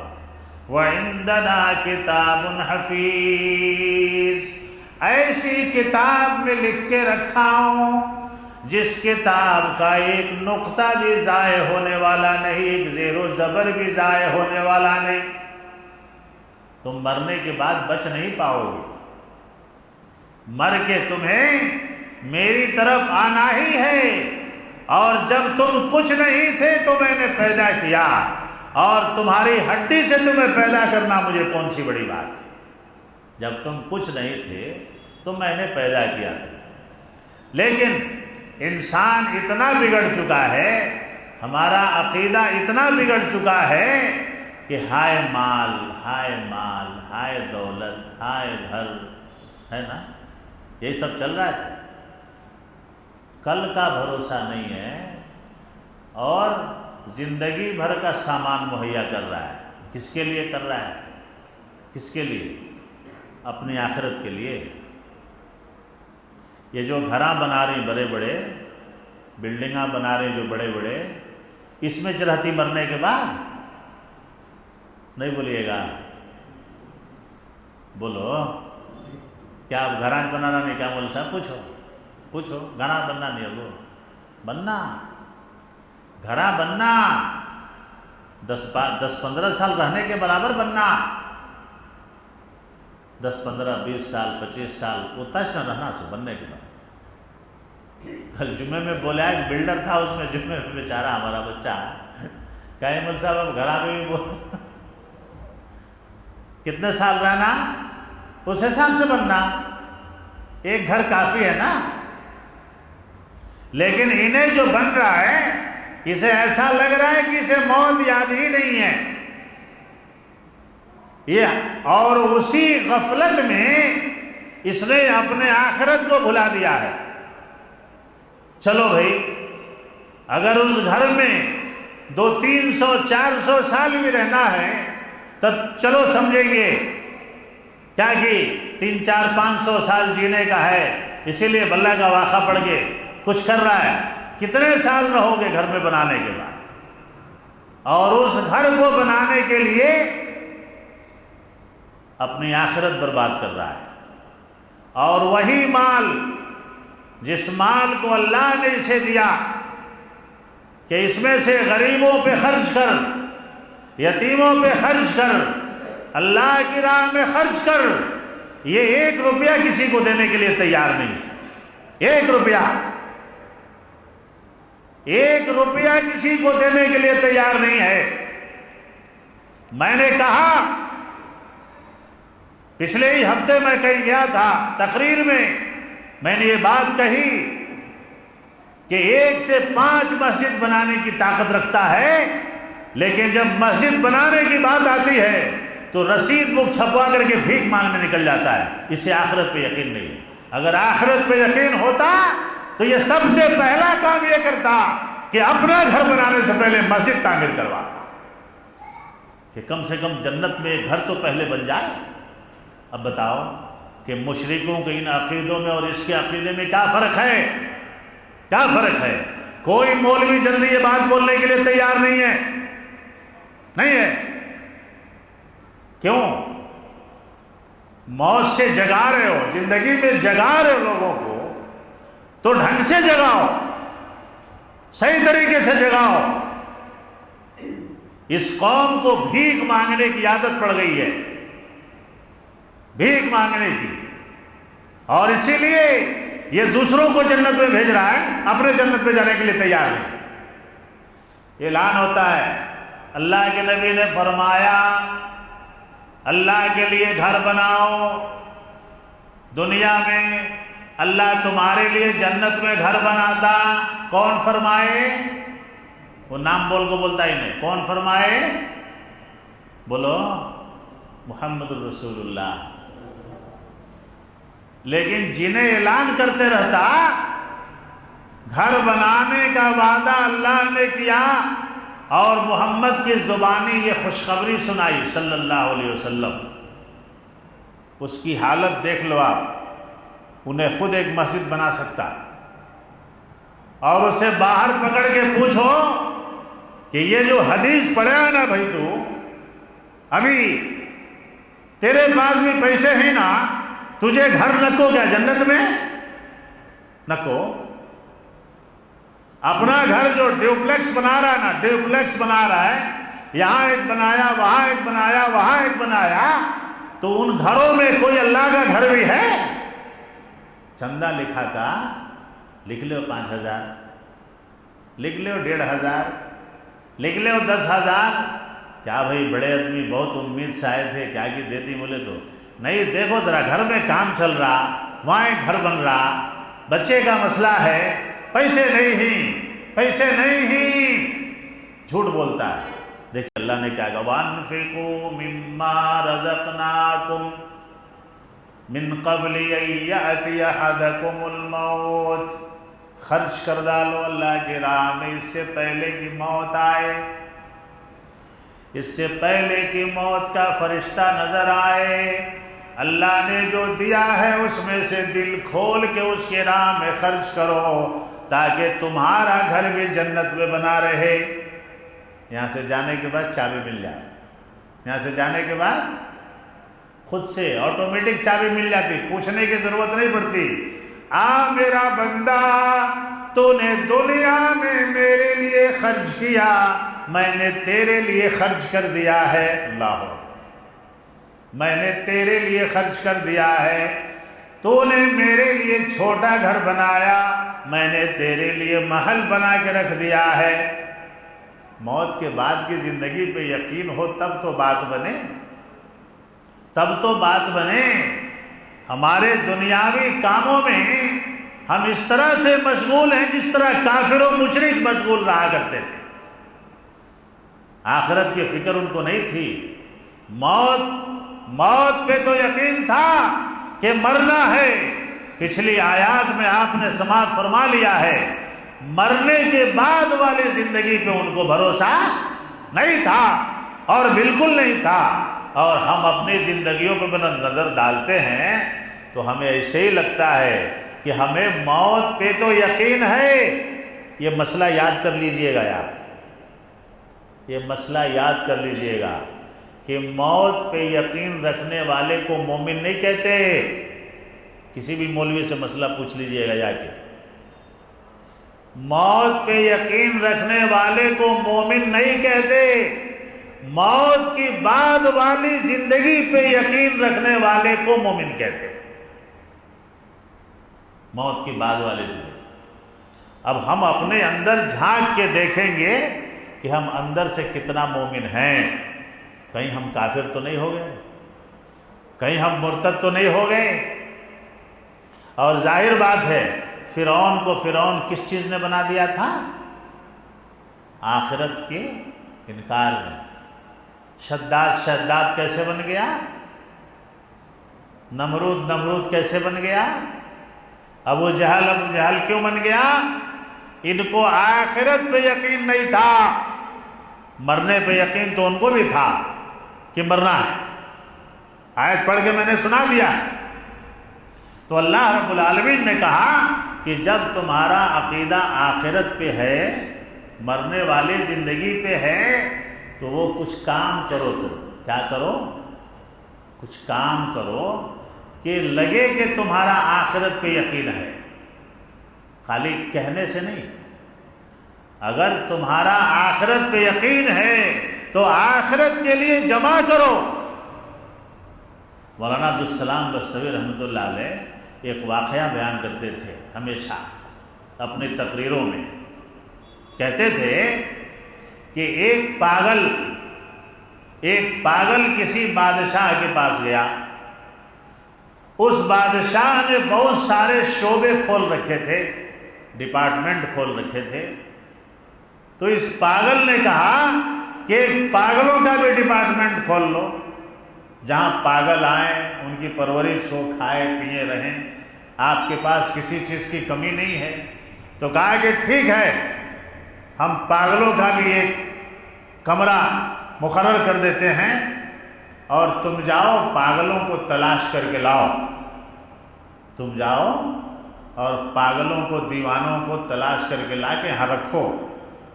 وَعِندَنَا کِتَابٌ حَفِیظٌ، ایسی کتاب میں لکھ کے رکھا ہوں جس کتاب کا ایک نقطہ بھی ضائع ہونے والا نہیں، ایک زیر و زبر بھی ضائع ہونے والا نہیں۔ تم مرنے کے بعد بچ نہیں پاؤ گے، مر کے تمہیں میری طرف آنا ہی ہے، اور جب تم کچھ نہیں تھے تو میں نے پیدا کیا، اور تمہاری ہڈی سے تمہیں پیدا کرنا مجھے کون سی بڑی بات ہے۔ جب تم کچھ نہیں تھے تو میں نے پیدا کیا تھا۔ لیکن انسان اتنا بگڑ چکا ہے، ہمارا عقیدہ اتنا بگڑ چکا ہے کہ ہائے مال، ہائے مال، ہائے دولت، ہائے گھر، ہے نا، یہی سب چل رہا ہے۔ کل کا بھروسہ نہیں ہے، اور زندگی بھر کا سامان مہیا کر رہا ہے۔ کس کے لیے کر رہا ہے؟ کس کے لیے؟ اپنی آخرت کے لیے۔ یہ جو گھراں بنا رہی بڑے بڑے، بلڈنگاں بنا رہے جو بڑے بڑے، اس میں چرہتی مرنے کے بعد؟ نہیں بولیے گا، بولو، کیا آپ گھراں بنانا نہیں؟ کیا مول صاحب پوچھو، گھراں بننا نہیں ہے، وہ بننا، گھراں بننا، 10-15 سال رہنے کے برابر بننا، 10-15-20 سال 25 سال اتنا نہ رہنا سو بننے کے بعد۔ کل جمعے میں بولا ایک بلڈر تھا، اس میں جمعے میں بیچارہ ہمارا بچہ کہیں مول صاحب اب گھراں میں بھی بول کتنے سال رہنا، اس حساب سے بننا، ایک گھر کافی ہے نا۔ لیکن انہیں جو بن رہا ہے اسے ایسا لگ رہا ہے کہ اسے موت یاد ہی نہیں ہے یہ، اور اسی غفلت میں اس نے اپنے آخرت کو بھلا دیا ہے۔ چلو بھائی، اگر اس گھر میں 200-300-400 سال بھی رہنا ہے تب چلو سمجھیں گے کیا کہ 300-400-500 سال جینے کا ہے، اسی لیے بلّہ کا واقعہ پڑھ کے کچھ کر رہا ہے۔ کتنے سال رہو گے گھر میں بنانے کے بعد؟ اور اس گھر کو بنانے کے لیے اپنی آخرت برباد کر رہا ہے۔ اور وہی مال، جس مال کو اللہ نے اسے دیا کہ اس میں سے غریبوں پہ خرچ کر، یتیموں پہ خرچ کر، اللہ کی راہ میں خرچ کر، یہ 1 روپیہ کسی کو دینے کے لیے تیار نہیں ہے۔ 1 روپیہ کسی کو دینے کے لیے تیار نہیں ہے۔ میں نے کہا، پچھلے ہی ہفتے میں کہیں گیا تھا تقریر میں نے یہ بات کہی کہ 1 سے 5 مسجد بنانے کی طاقت رکھتا ہے، لیکن جب مسجد بنانے کی بات آتی ہے تو رسید بک چھپوا کر کے بھیک مانگنے نکل جاتا ہے۔ اسے آخرت پہ یقین نہیں ہے۔ اگر آخرت پہ یقین ہوتا تو یہ سب سے پہلا کام یہ کرتا کہ اپنا گھر بنانے سے پہلے مسجد تعمیر کرواتا، کہ کم سے کم جنت میں ایک گھر تو پہلے بن جائے۔ اب بتاؤ کہ مشرکوں کے ان عقیدوں میں اور اس کے عقیدے میں کیا فرق ہے؟ کیا فرق ہے؟ کوئی مولوی جلدی یہ بات بولنے کے لیے تیار نہیں ہے۔ کیوں؟ موت سے جگا رہے ہو، زندگی میں جگا رہے ہو لوگوں کو، تو ڈھنگ سے جگاؤ، صحیح طریقے سے جگاؤ۔ اس قوم کو بھیک مانگنے کی عادت پڑ گئی ہے، بھیک مانگنے کی، اور اسی لیے یہ دوسروں کو جنت میں بھیج رہا ہے، اپنے جنت میں جانے کے لیے تیار نہیں۔ اعلان ہوتا ہے، اللہ کے نبی نے فرمایا اللہ کے لیے گھر بناؤ، دنیا میں اللہ تمہارے لیے جنت میں گھر بناتا۔ کون فرمائے؟ وہ نام بول کو بولتا ہی نہیں، کون فرمائے؟ بولو، محمد الرسول اللہ۔ لیکن جنہیں اعلان کرتے رہتا گھر بنانے کا وعدہ اللہ نے کیا اور محمد کی زبانی یہ خوشخبری سنائی صلی اللہ علیہ وسلم، اس کی حالت دیکھ لو آپ، انہیں خود ایک مسجد بنا سکتا، اور اسے باہر پکڑ کے پوچھو کہ یہ جو حدیث پڑھا ہے نا بھائی، تو ابھی تیرے پاس بھی پیسے ہیں نا، تجھے گھر نکو کیا جنت میں؟ نکو اپنا گھر جو ڈیوپلیکس بنا رہا ہے نا، ڈیوپلیکس بنا رہا ہے، یہاں ایک بنایا، وہاں ایک بنایا، وہاں ایک بنایا، تو ان گھروں میں کوئی اللہ کا گھر بھی ہے؟ چندہ لکھا تھا، لکھ لو 5,000، لکھ لو 1,500، لکھ لو 10,000، کیا بھائی بڑے آدمی بہت امید سے آئے تھے، کیا کی دیتی بولے تو نہیں، دیکھو ذرا گھر میں کام چل رہا، وہاں ایک گھر بن رہا، بچے کا مسئلہ ہے، پیسے نہیں ہیں، پیسے نہیں ہیں، جھوٹ بولتا ہے۔ دیکھیں اللہ نے کیا کہا، وَأَنفِقُوا مِمَّا رَزَقْنَاكُمْ مِن قَبْلِ أَن يَأْتِيَ أَحَدَكُمُ الْمَوْتُ، خرچ کر ڈالو اللہ کی راہ میں اس سے پہلے کہ موت آئے، اس سے پہلے کہ موت کا فرشتہ نظر آئے، اللہ نے جو دیا ہے اس میں سے دل کھول کے اس کی راہ میں خرچ کرو، تاکہ تمہارا گھر بھی جنت میں بنا رہے۔ یہاں سے جانے کے بعد چابی مل جائے، یہاں سے جانے کے بعد خود سے آٹومیٹک چابی مل جاتی، پوچھنے کی ضرورت نہیں پڑتی۔ آ میرا بندہ، تو نے دنیا میں میرے لیے خرچ کیا، میں نے تیرے لیے خرچ کر دیا ہے، اللہ، میں نے تیرے لیے خرچ کر دیا ہے، تو نے میرے لیے چھوٹا گھر بنایا، میں نے تیرے لیے محل بنا کے رکھ دیا ہے۔ موت کے بعد کی زندگی پہ یقین ہو تب تو بات بنے، تب تو بات بنے۔ ہمارے دنیاوی کاموں میں ہم اس طرح سے مشغول ہیں جس طرح کافر و مشرک مشغول رہا کرتے تھے، آخرت کی فکر ان کو نہیں تھی۔ موت پہ تو یقین تھا کہ مرنا ہے، پچھلی آیات میں آپ نے سماعت فرما لیا ہے، مرنے کے بعد والی زندگی پہ ان کو بھروسہ نہیں تھا، اور بالکل نہیں تھا۔ اور ہم اپنی زندگیوں پہ نظر ڈالتے ہیں تو ہمیں ایسے ہی لگتا ہے کہ ہمیں موت پہ تو یقین ہے۔ یہ مسئلہ یاد کر لیجئے گا یار، یہ مسئلہ یاد کر لیجئے گا کہ موت پہ یقین رکھنے والے کو مومن نہیں کہتے۔ کسی بھی مولوی سے مسئلہ پوچھ لیجئے گا جا کے، موت پہ یقین رکھنے والے کو مومن نہیں کہتے، موت کی بعد والی زندگی پہ یقین رکھنے والے کو مومن کہتے۔ موت کی بعد والی زندگی، اب ہم اپنے اندر جھانک کے دیکھیں گے کہ ہم اندر سے کتنا مومن ہیں۔ کہیں ہم کافر تو نہیں ہو گئے، کہیں ہم مرتد تو نہیں ہو گئے۔ اور ظاہر بات ہے، فرعون کو فرعون کس چیز نے بنا دیا تھا؟ آخرت کے انکار میں۔ شداد کیسے بن گیا؟ نمرود کیسے بن گیا؟ ابو جہل کیوں بن گیا؟ ان کو آخرت پہ یقین نہیں تھا، مرنے پہ یقین تو ان کو بھی تھا کہ مرنا ہے، آیت پڑھ کے میں نے سنا دیا۔ تو اللہ رب العالمین نے کہا کہ جب تمہارا عقیدہ آخرت پہ ہے، مرنے والی زندگی پہ ہے، تو وہ کچھ کام کرو۔ تم کیا کرو؟ کچھ کام کرو کہ لگے کہ تمہارا آخرت پہ یقین ہے، خالی کہنے سے نہیں۔ اگر تمہارا آخرت پہ یقین ہے تو آخرت کے لیے جمع کرو۔ مولانا عبدالسلام بستوی رحمۃ اللہ علیہ ایک واقعہ بیان کرتے تھے ہمیشہ اپنی تقریروں میں، کہتے تھے کہ ایک پاگل کسی بادشاہ کے پاس گیا، اس بادشاہ نے بہت سارے شعبے کھول رکھے تھے، ڈپارٹمنٹ کھول رکھے تھے، تو اس پاگل نے کہا کہ پاگلوں کا بھی ڈپارٹمنٹ کھول لو، جہاں پاگل آئیں ان کی پرورش ہو، کھائے پیے رہیں، آپ کے پاس کسی چیز کی کمی نہیں ہے۔ تو کہا کہ ٹھیک ہے، ہم پاگلوں کا بھی ایک کمرہ مقرر کر دیتے ہیں اور تم جاؤ پاگلوں کو تلاش کر کے لاؤ، تم جاؤ اور پاگلوں کو، دیوانوں کو تلاش کر کے لا کے یہاں رکھو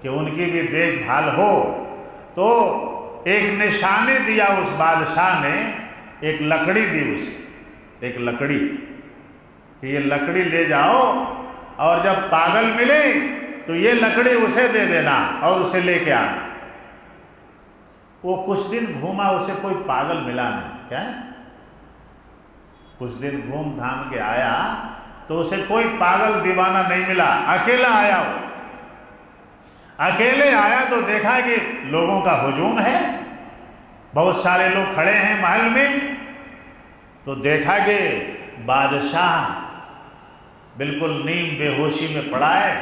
کہ ان کی بھی دیکھ بھال ہو۔ تو ایک نشانی دیا اس بادشاہ نے، ایک لکڑی دی اسے، ایک لکڑی کہ یہ لکڑی لے جاؤ اور جب پاگل ملے تو یہ لکڑی اسے دے دینا اور اسے لے کے آنا۔ وہ کچھ دن گھوما، اسے کوئی پاگل ملا نہیں۔ کیا؟ کچھ دن گھوم دھام کے آیا تو اسے کوئی پاگل دیوانہ نہیں ملا، اکیلا آیا وہ۔ اکیلے آیا تو دیکھا کہ لوگوں کا ہجوم ہے، بہت سارے لوگ کھڑے ہیں محل میں، تو دیکھا کہ بادشاہ بالکل نیم بے ہوشی میں پڑا ہے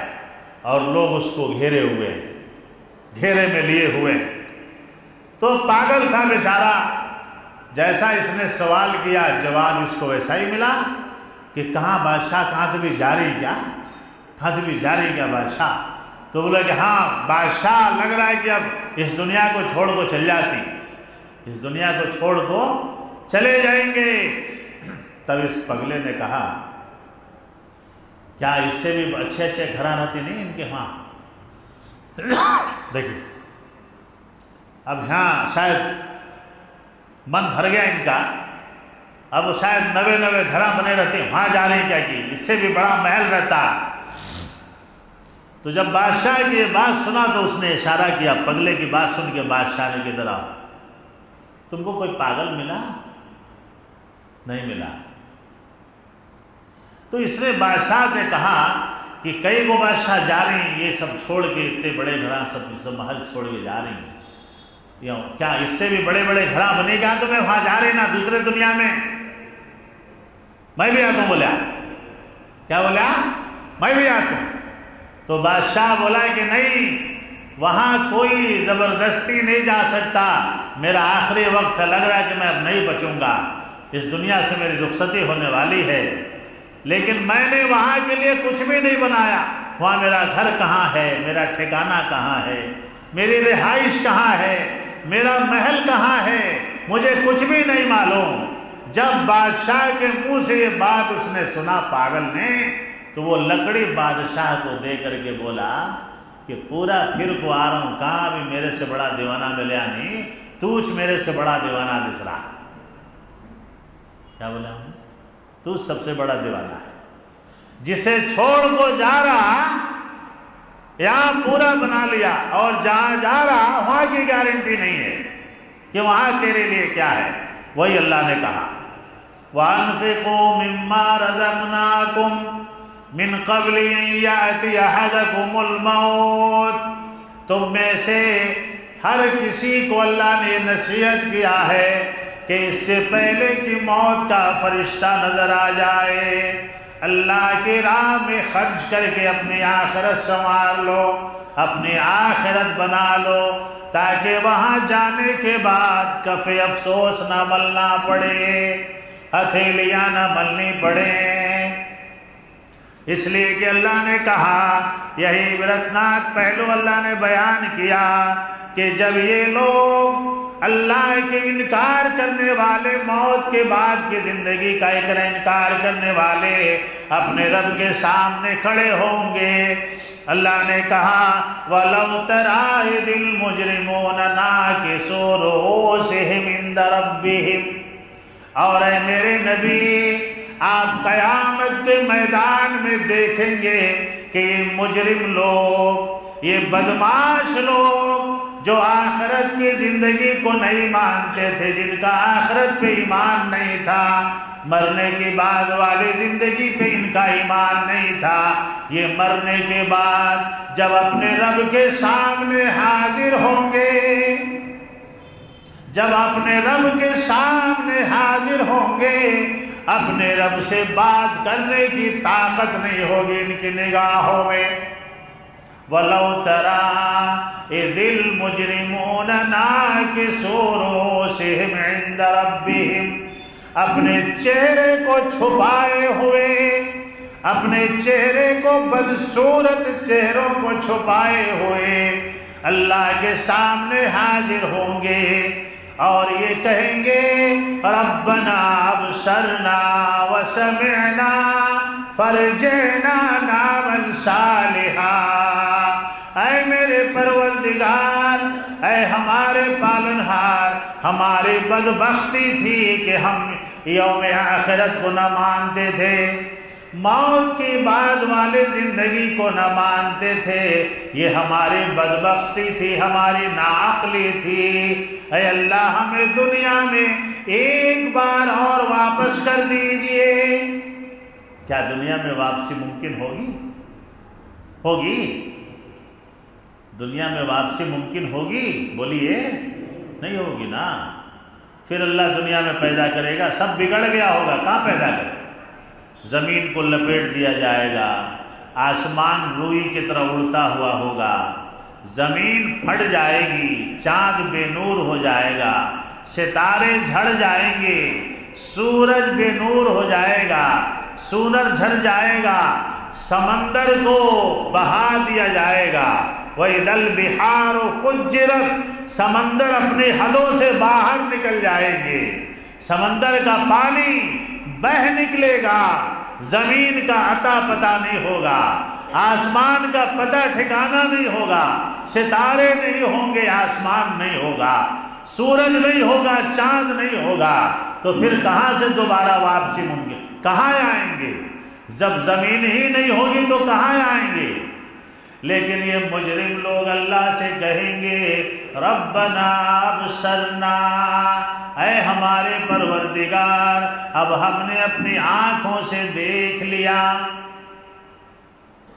اور لوگ اس کو گھیرے ہوئے ہیں، گھیرے میں لیے ہوئے ہیں۔ تو پاگل تھا بیچارہ، جیسا اس نے سوال کیا جواب اس کو ویسا ہی ملا کہ کہاں بادشاہ، کہاں تمہیں جاری کیا، کہاں تمہیں جاری کیا بادشاہ؟ تو بولا کہ ہاں بادشاہ لگ رہا ہے کہ اب اس دنیا کو چھوڑ کو چل جاتی، اس دنیا کو چھوڑ کو چلے جائیں گے۔ تب اس پگلے نے کہا کیا اس سے بھی اچھے اچھے گھرانتی نہیں ان کے وہاں؟ دیکھیں اب یہاں شاید من بھر گیا ان کا، اب شاید نوے گھراں بنے رہتے، وہاں جا رہے ہیں کیا کہ اس سے بھی بڑا محل رہتا۔ تو جب بادشاہ کی یہ بات سنا تو اس نے اشارہ کیا، پگلے کی بات سن کے بادشاہ نے کدھر آؤ، تم کو کوئی پاگل ملا؟ نہیں ملا۔ تو اس نے بادشاہ سے کہا کہ کئی وہ بادشاہ جا رہی ہیں یہ سب چھوڑ کے، اتنے بڑے گھراں سب محل چھوڑ کے جا رہی ہیں، کیا اس سے بھی بڑے گھراں بنے گا تو میں وہاں جا رہی نا دوسرے دنیا میں بھی آتا ہوں۔ بولا کیا؟ بولا میں بھی آتا ہوں۔ تو بادشاہ بولا کہ نہیں، وہاں کوئی زبردستی نہیں جا سکتا، میرا آخری وقت لگ رہا ہے کہ میں اب نہیں بچوں گا، اس دنیا سے میری رخصتی ہونے والی ہے، لیکن میں نے وہاں کے لیے کچھ بھی نہیں بنایا، وہاں میرا گھر کہاں ہے، میرا ٹھکانہ کہاں ہے، میری رہائش کہاں ہے، میرا محل کہاں ہے، مجھے کچھ بھی نہیں معلوم۔ جب بادشاہ کے منہ سے یہ بات اس نے سنا پاگل نے، تو وہ لکڑی بادشاہ کو دے کر کے بولا کہ پورا پھر کو آ رہا ہوں، کہاں بھی میرے سے بڑا دیوانہ ملیا نہیں، توچ میرے سے بڑا دیوانہ دس رہا۔ کیا بولا ہوں؟ تو سب سے بڑا دیوانہ ہے، جسے چھوڑ کو جا رہا یہاں پورا بنا لیا، اور جہاں جا رہا وہاں کی گارنٹی نہیں ہے کہ وہاں تیرے لیے کیا ہے۔ وہی اللہ نے کہا وَأَنفِقُوا مِمَّا رَزَقْنَاكُمْ مِن قَبْلِ أَن يَأْتِيَ أَحَدَكُمُ الْمَوْتُ، تم میں سے ہر کسی کو اللہ نے نصیحت کیا ہے کہ اس سے پہلے کہ موت کا فرشتہ نظر آ جائے، اللہ کی راہ میں خرچ کر کے اپنی آخرت سنوار لو، اپنی آخرت بنا لو، تاکہ وہاں جانے کے بعد کف افسوس نہ ملنا پڑے، ہتھیلیاں نہ ملنی پڑے۔ اس لیے کہ اللہ نے کہا، یہی عبرتناک پہلو اللہ نے بیان کیا کہ جب یہ لوگ اللہ کے انکار کرنے والے، موت کے بعد کی زندگی کا انکار کرنے والے اپنے رب کے سامنے کھڑے ہوں گے، اللہ نے کہا وَلَوْ تَرَىٰ إِذِ الْمُجْرِمُونَ نَاكِسُو رُءُوسِهِمْ عِندَ رَبِّهِمْ، اور اے میرے نبی آپ قیامت کے میدان میں دیکھیں گے کہ یہ مجرم لوگ، یہ بدماش لوگ جو آخرت کی زندگی کو نہیں مانتے تھے، جن کا آخرت پہ ایمان نہیں تھا، مرنے کے بعد والی زندگی پہ ان کا ایمان نہیں تھا، یہ مرنے کے بعد جب اپنے رب کے سامنے حاضر ہوں گے، جب اپنے رب کے سامنے حاضر ہوں گے، اپنے رب سے بات کرنے کی طاقت نہیں ہوگی ان کی نگاہوں میں۔ وَلَوْ تَرَىٰ إِذِ الْمُجْرِمُونَ نَاكِسُو رُءُوسِهِمْ عِندَ رَبِّهِمْ، اپنے چہرے کو چھپائے ہوئے، اپنے چہرے کو بدصورت چہروں کو چھپائے ہوئے اللہ کے سامنے حاضر ہوں گے اور یہ کہیں گے ربنا ابصرنا وسمعنا فرجعنا نعمل صالحا، اے میرے پروردگار، اے ہمارے پالنہار، ہماری بدبختی تھی کہ ہم یوم آخرت کو نہ مانتے تھے، موت کے بعد والے زندگی کو نہ مانتے تھے، یہ ہماری بدبختی تھی، ہماری ناعقلی تھی، اے اللہ ہمیں دنیا میں ایک بار اور واپس کر دیجئے۔ کیا دنیا میں واپسی ممکن ہوگی؟ ہوگی؟ دنیا میں واپسی ممکن ہوگی؟ بولیے نہیں ہوگی نا۔ پھر اللہ دنیا میں پیدا کرے گا، سب بگڑ گیا ہوگا، کہاں پیدا کرے گا؟ زمین کو لپیٹ دیا جائے گا، آسمان روئی کی طرح اڑتا ہوا ہوگا، زمین پھٹ جائے گی، چاند بے نور ہو جائے گا، ستارے جھڑ جائیں گے، سورج بے نور ہو جائے گا، سورج جھڑ جائے گا، سمندر کو بہا دیا جائے گا، وَإِذَا الْبِحَارُ فُجِّرَتْ، سمندر اپنے حدوں سے باہر نکل جائیں گے، سمندر کا پانی بہہ نکلے گا، زمین کا عطا پتہ نہیں ہوگا، آسمان کا پتہ ٹھکانہ نہیں ہوگا، ستارے نہیں ہوں گے، آسمان نہیں ہوگا، سورج نہیں ہوگا، چاند نہیں ہوگا، تو پھر کہاں سے دوبارہ واپسی ممکن؟ کہاں آئیں گے؟ جب زمین ہی نہیں ہوگی تو کہاں آئیں گے؟ لیکن یہ مجرم لوگ اللہ سے کہیں گے ربنا ابصرنا، اے ہمارے پروردگار اب ہم نے اپنی آنکھوں سے دیکھ لیا۔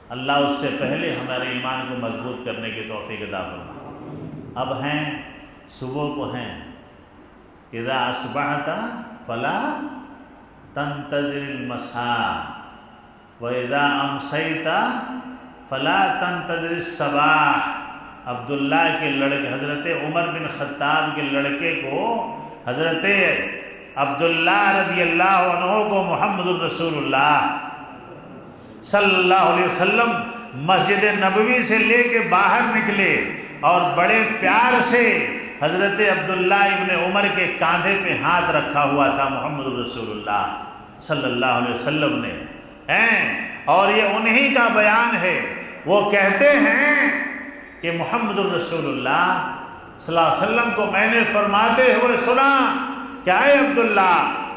اللہ اس سے پہلے ہمارے ایمان کو مضبوط کرنے کی توفیق عطا فرما۔ اب ہیں، صبح کو ہیں، اذا اصبحت فلا تنتظر المساء واذا امسیت فلا تنتظر الصباح۔ عبداللہ کے لڑکے، حضرت عمر بن خطاب کے لڑکے کو، حضرت عبداللہ رضی اللہ عنہ کو محمد الرسول اللہ صلی اللہ علیہ وسلم مسجد نبوی سے لے کے باہر نکلے اور بڑے پیار سے حضرت عبداللہ ابن عمر کے کاندھے پہ ہاتھ رکھا ہوا تھا محمد الرسول اللہ صلی اللہ علیہ وسلم نے، اور یہ انہی کا بیان ہے۔ وہ کہتے ہیں کہ محمد الرسول اللہ صلی اللہ علیہ وسلم کو میں نے فرماتے ہوئے سنا کہ اے عبداللہ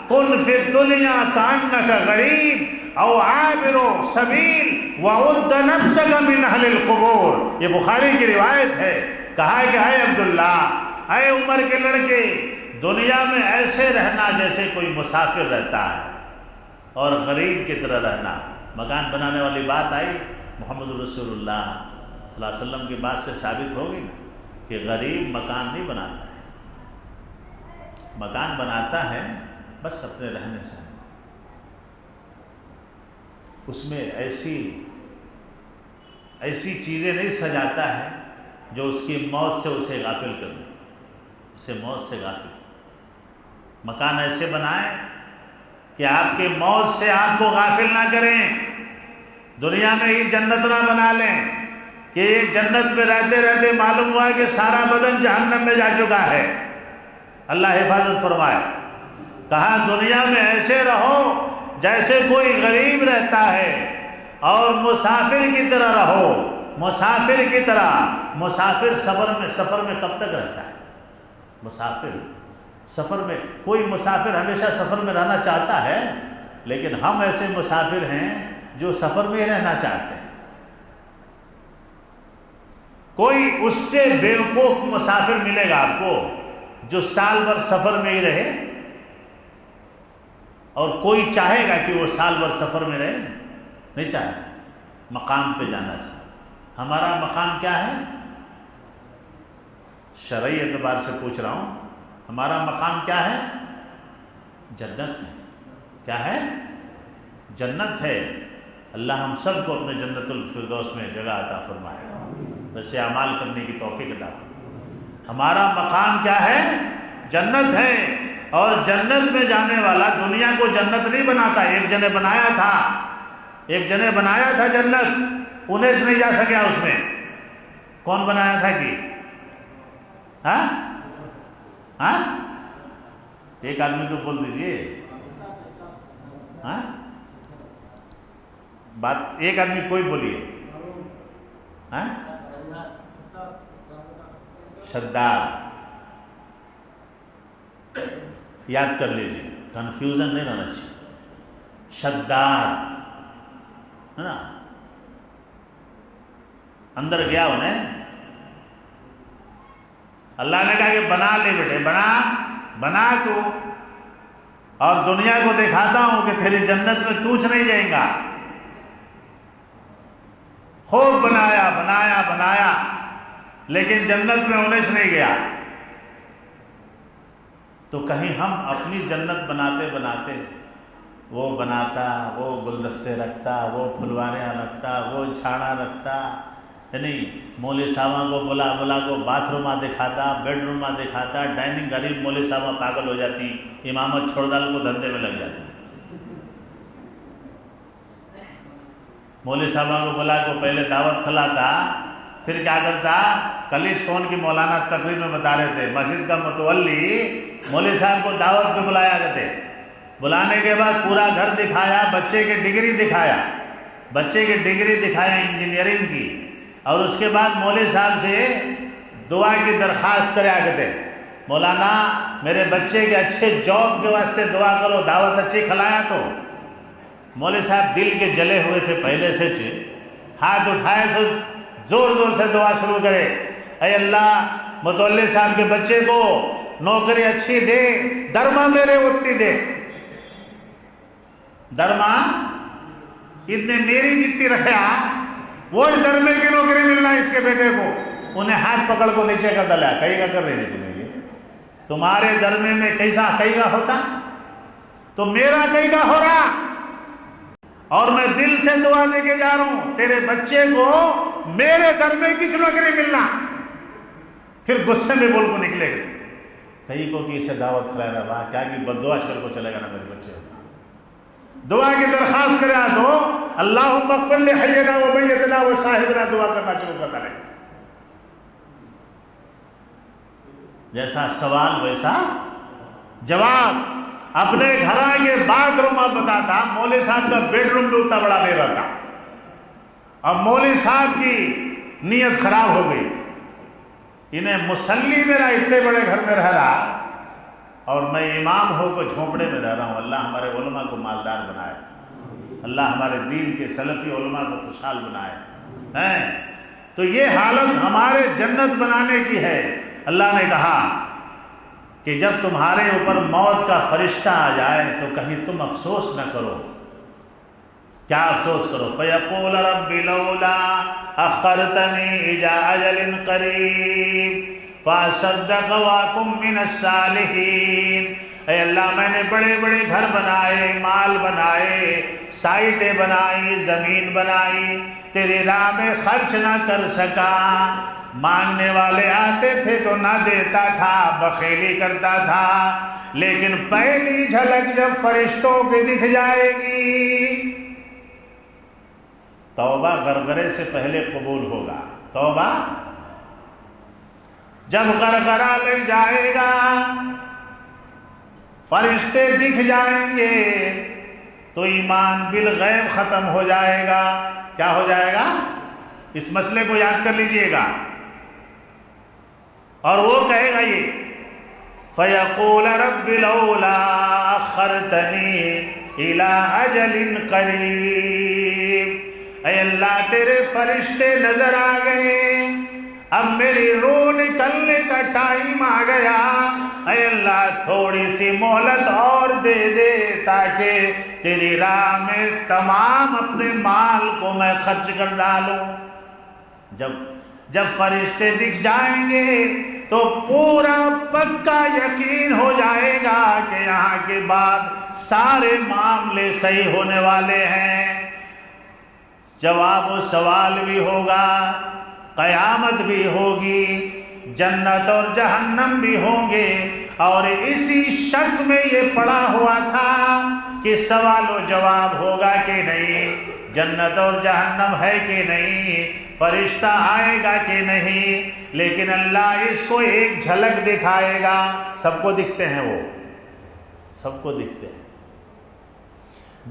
کن فی الدنیا کانک غریب او عابر سبیل وعد نفسک من اہل القبور۔ یہ بخاری کی روایت ہے۔ کہا کہ اے عبداللہ، اے عمر کے لڑکے، دنیا میں ایسے رہنا جیسے کوئی مسافر رہتا ہے اور غریب کی طرح رہنا۔ مکان بنانے والی بات آئی، محمد الرسول اللہ صلی اللہ علیہ وسلم کی بات سے ثابت ہوگی نا کہ غریب مکان نہیں بناتا ہے، مکان بناتا ہے بس اپنے رہنے سے، اس میں ایسی چیزیں نہیں سجاتا ہے جو اس کی موت سے اسے غافل کر دے، اس سے موت سے غافل۔ مکان ایسے بنائیں کہ آپ کے موت سے آپ کو غافل نہ کریں، دنیا میں ہی جنت نہ بنا لیں کہ ایک جنت میں رہتے رہتے معلوم ہوا کہ سارا بدن جہنم میں جا چکا ہے۔ اللہ حفاظت فرمائے۔ کہا دنیا میں ایسے رہو جیسے کوئی غریب رہتا ہے اور مسافر کی طرح رہو، مسافر کی طرح۔ مسافر سفر میں کب تک رہتا ہے؟ مسافر سفر میں، کوئی مسافر ہمیشہ سفر میں رہنا چاہتا ہے، لیکن ہم ایسے مسافر ہیں جو سفر میں ہی رہنا چاہتے ہیں۔ کوئی اس سے بیوقوف مسافر ملے گا آپ کو جو سال بھر سفر میں ہی رہے، اور کوئی چاہے گا کہ وہ سال بھر سفر میں رہے؟ نہیں چاہے، مقام پہ جانا چاہے۔ ہمارا مقام کیا ہے؟ شرعی اعتبار سے پوچھ رہا ہوں، ہمارا مقام کیا ہے؟ جنت ہے۔ کیا ہے؟ جنت ہے۔ اللہ ہم سب کو اپنے جنت الفردوس میں جگہ عطا فرمائے، ویسے اعمال کرنے کی توفیق عطا فرمائے۔ ہمارا مقام کیا ہے؟ جنت ہے، اور جنت میں جانے والا دنیا کو جنت نہیں بناتا۔ ایک جنے بنایا تھا جنت، انہیں نہیں جا سکیا اس میں، کون بنایا تھا کہ ہاں ہاں ایک آدمی تو بول دیجئے ہاں بات ایک آدمی کوئی بولیے ہاں شداد یاد کر لیجیے کنفیوژن نہیں رہنا چاہیے شداد ہے نا اندر گیا انہیں اللہ نے کہا کہ بنا لے بیٹے بنا تو اور دنیا کو دکھاتا ہوں کہ تیری جنت میں توچ نہیں جائیں گا خوب بنایا لیکن جنت میں انیس نہیں گیا تو کہیں ہم اپنی جنت بناتے وہ بناتا وہ گلدستے رکھتا وہ پھلواریاں رکھتا وہ جھاڑا رکھتا یعنی مولوی صاحبہ کو بلا کو باتھ رومہ دکھاتا بیڈ رومہ دکھاتا ڈائننگ غریب مولوی صاحبہ پاگل ہو جاتی امامت چھوڑ ڈال کو دھندے میں لگ جاتی مولوی صاحبہ کو بلا کو پہلے دعوت کھلاتا پھر کیا کرتا کلیج کون کی مولانا تقریر میں بتا رہے تھے مسجد کا متولی مولوی صاحب کو دعوت پہ بلایا کرتے بلانے کے بعد پورا گھر دکھایا بچے کی ڈگری دکھایا انجینئرنگ کی اور اس کے بعد مولوی صاحب سے دعا کی درخواست کریا کرتے مولانا میرے بچے کے اچھے جاب کے واسطے دعا کرو دعوت اچھی کھلایا تو مولوی صاحب دل کے جلے ہوئے تھے پہلے سے ہاتھ اٹھائے تو زور سے دعا شروع کرے اے اللہ متولی صاحب کے بچے کو نوکری اچھی دے درما میرے اتنی دے درما اتنے میری جتنی رکھا وہ اس درمے کی نوکری ملنا اس کے بیٹے کو انہیں ہاتھ پکڑ کو نیچے کر ڈالا کہیں گا کر رہی تھی تمہیں یہ تمہارے درمے میں کہیں گا ہوتا تو میرا کہیں گا ہو رہا اور میں دل سے دعا دے کے جا رہا ہوں تیرے بچے کو میرے درمے کی نوکری ملنا پھر غصے میں بول کو نکلے گا کہیں کو کہ اسے دعوت کھلانا رہا کیا کہ بددعا کر کو چلے گا نا میرے بچے دعا کی درخواست کرے تو اللہم اغفر لحینا و میتنا و شاہدنا دعا کرنا شروع کرتا ہے جیسا سوال ویسا جواب اپنے گھر کے باتھ روم بتاتا مولوی صاحب کا بیڈ روم بھی اتنا بڑا نہیں رہتا اب مولوی صاحب کی نیت خراب ہو گئی انہیں مسلی میرا اتنے بڑے گھر میں رہ رہا اور میں امام ہو کو جھونپڑے میں رہ رہا ہوں اللہ ہمارے علماء کو مالدار بنائے اللہ ہمارے دین کے سلفی علماء کو خوشحال بنائے تو یہ حالت ہمارے جنت بنانے کی ہے اللہ نے کہا کہ جب تمہارے اوپر موت کا فرشتہ آ جائے تو کہیں تم افسوس نہ کرو کیا افسوس کرو فَيَقُولَ رَبِّ لَوْلَا أَخَّرْتَنِي إِلَىٰ أَجَلٍ قَرِيبٍ فَأَصَدَّقَ وَأَكُن مِّنَ الصَّالِحِينَ اے اللہ میں نے بڑے بڑے گھر بنائے مال بنائے سائٹیں بنائی زمین بنائی تیری راہ میں خرچ نہ کر سکا مانگنے والے آتے تھے تو نہ دیتا تھا بخیلی کرتا تھا لیکن پہلی جھلک جب فرشتوں کی دکھ جائے گی توبہ غرغرے سے پہلے قبول ہوگا توبہ جب غرغرہ لگ جائے گا فرشتے دکھ جائیں گے تو ایمان بالغیب ختم ہو جائے گا کیا ہو جائے گا اس مسئلے کو یاد کر لیجئے گا اور وہ کہے گا یہ فَيَقُولَ رَبِّ لَوْلَا أَخَّرْتَنِي إِلَىٰ أَجَلٍ قَرِيبٍ اے اللہ تیرے فرشتے نظر آ گئے اب میری روح نکلنے کا ٹائم آ گیا اے اللہ تھوڑی سی مہلت اور دے دے تاکہ تیری راہ میں تمام اپنے مال کو میں خرچ کر ڈالوں جب فرشتے دکھ جائیں گے تو پورا پکا یقین ہو جائے گا کہ یہاں کے بعد سارے معاملے صحیح ہونے والے ہیں جواب و سوال بھی ہوگا قیامت بھی ہوگی جنت اور جہنم بھی ہوں گے اور اسی شک میں یہ پڑا ہوا تھا کہ سوال و جواب ہوگا کہ نہیں جنت اور جہنم ہے کہ نہیں، فرشتہ آئے گا کہ نہیں، لیکن اللہ اس کو ایک جھلک دکھائے گا۔ سب کو دکھتے ہیں، وہ سب کو دکھتے ہیں،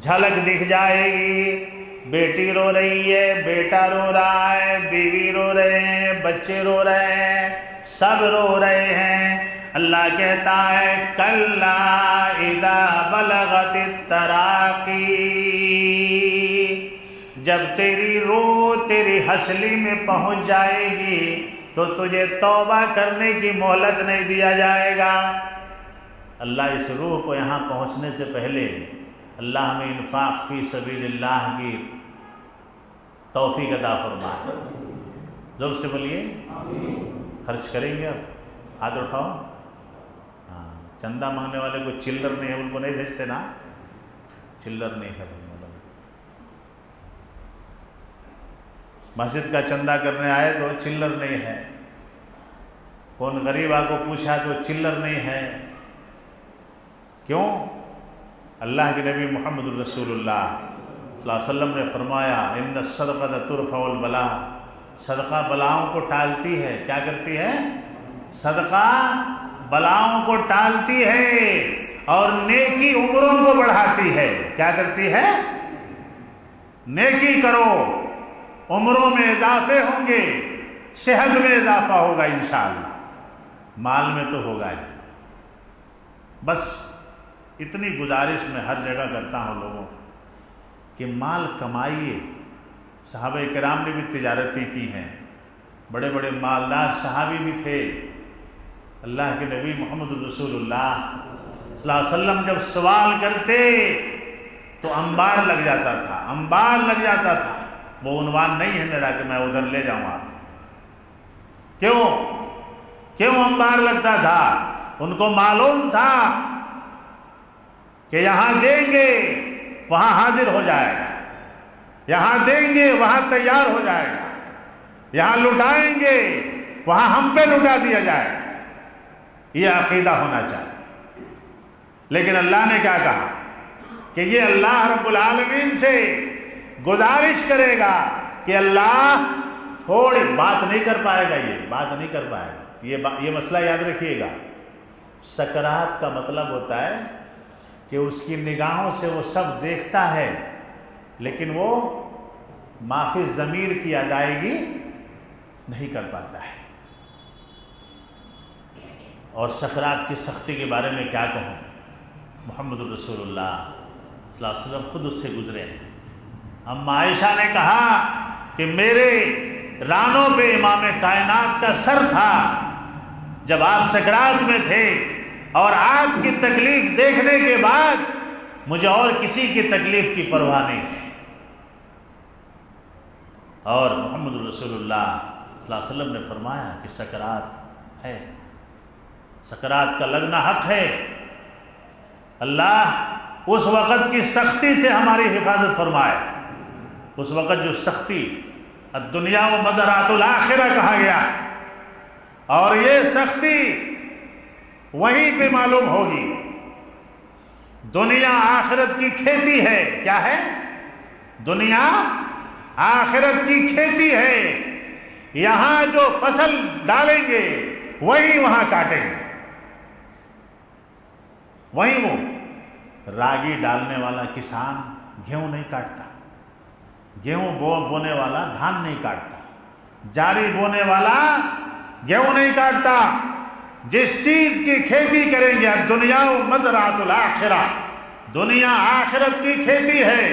جھلک دکھ جائے گی۔ بیٹی رو رہی ہے، بیٹا رو رہا ہے، بیوی رو رہے ہیں، بچے رو رہے ہیں، سب رو رہے ہیں۔ اللہ کہتا ہے کلا اذا بلغت التراقی، جب تیری روح تیری ہسلی میں پہنچ جائے گی تو تجھے توبہ کرنے کی مہلت نہیں دیا جائے گا۔ اللہ اس روح کو یہاں پہنچنے سے پہلے اللہ ہمیں انفاق فی سبیل اللہ کی توفیق عطا فرمائے۔ زور سے بولیے خرچ کریں گے؟ اب ہاتھ اٹھاؤ۔ ہاں، چندہ مانگنے والے کو چلر نہیں ہے، ان کو نہیں بھیجتے نا، چلر نہیں ہے۔ مسجد کا چندہ کرنے آئے تو چلر نہیں ہے، کون غریب آ کو پوچھا تو چلر نہیں ہے۔ کیوں؟ اللہ کے نبی محمد رسول اللہ صلی اللہ علیہ وسلم نے فرمایا ان الصدقۃ ترفع البلاء، صدقہ بلاؤں کو ٹالتی ہے۔ کیا کرتی ہے؟ صدقہ بلاؤں کو ٹالتی ہے اور نیکی عمروں کو بڑھاتی ہے۔ کیا کرتی ہے؟ نیکی کرو، عمروں میں اضافے ہوں گے، صحت میں اضافہ ہوگا انشاءاللہ، مال میں تو ہوگا ہی۔ بس اتنی گزارش میں ہر جگہ کرتا ہوں لوگوں کو کہ مال کمائیے۔ صحابہ کرام نے بھی تجارتیں کی ہیں، بڑے بڑے مالدار صحابی بھی تھے۔ اللہ کے نبی محمد رسول اللہ صلی اللہ علیہ وسلم جب سوال کرتے تو انبار لگ جاتا تھا، انبار لگ جاتا تھا۔ وہ عنوان نہیں ہے میرا کہ میں ادھر لے جاؤں آپ۔ کیوں انبار لگتا تھا؟ ان کو معلوم تھا کہ یہاں دیں گے وہاں حاضر ہو جائے گا، یہاں دیں گے وہاں تیار ہو جائے گا، یہاں لٹائیں گے وہاں ہم پہ لٹا دیا جائے گا۔ یہ عقیدہ ہونا چاہیے۔ لیکن اللہ نے کیا کہا کہ یہ اللہ رب العالمین سے گزارش کرے گا کہ اللہ تھوڑی بات نہیں کر پائے گا، یہ بات نہیں کر پائے گا۔ یہ مسئلہ یاد رکھیے گا۔ سکرات کا مطلب ہوتا ہے کہ اس کی نگاہوں سے وہ سب دیکھتا ہے لیکن وہ معافی ضمیر کی ادائیگی نہیں کر پاتا ہے۔ اور سکرات کی سختی کے بارے میں کیا کہوں، محمد رسول اللہ صلی اللہ علیہ وسلم خود اس سے گزرے ہیں۔ اما عائشہ نے کہا کہ میرے رانوں پہ امام کائنات کا سر تھا جب آپ سکرات میں تھے، اور آپ کی تکلیف دیکھنے کے بعد مجھے اور کسی کی تکلیف کی پرواہ نہیں ہے۔ اور محمد رسول اللہ صلی اللہ علیہ وسلم نے فرمایا کہ سکرات ہے، سکرات کا لگنا حق ہے۔ اللہ اس وقت کی سختی سے ہماری حفاظت فرمائے۔ اس وقت جو سختی الدنیا و مزرعۃ الآخرہ کہا گیا، اور یہ سختی وہیں پہ معلوم ہوگی۔ دنیا آخرت کی کھیتی ہے۔ کیا ہے؟ دنیا آخرت کی کھیتی ہے۔ یہاں جو فصل ڈالیں گے وہی وہاں کاٹیں گے۔ وہیں وہ راگی ڈالنے والا کسان گیہوں نہیں کاٹتا، گیہوں بونے والا دھان نہیں کاٹتا، جاری بونے والا گیہوں نہیں کاٹتا۔ جس چیز کی کھیتی کریں گے، دنیا و مزرعۃ الآخرہ، دنیا آخرت کی کھیتی ہے،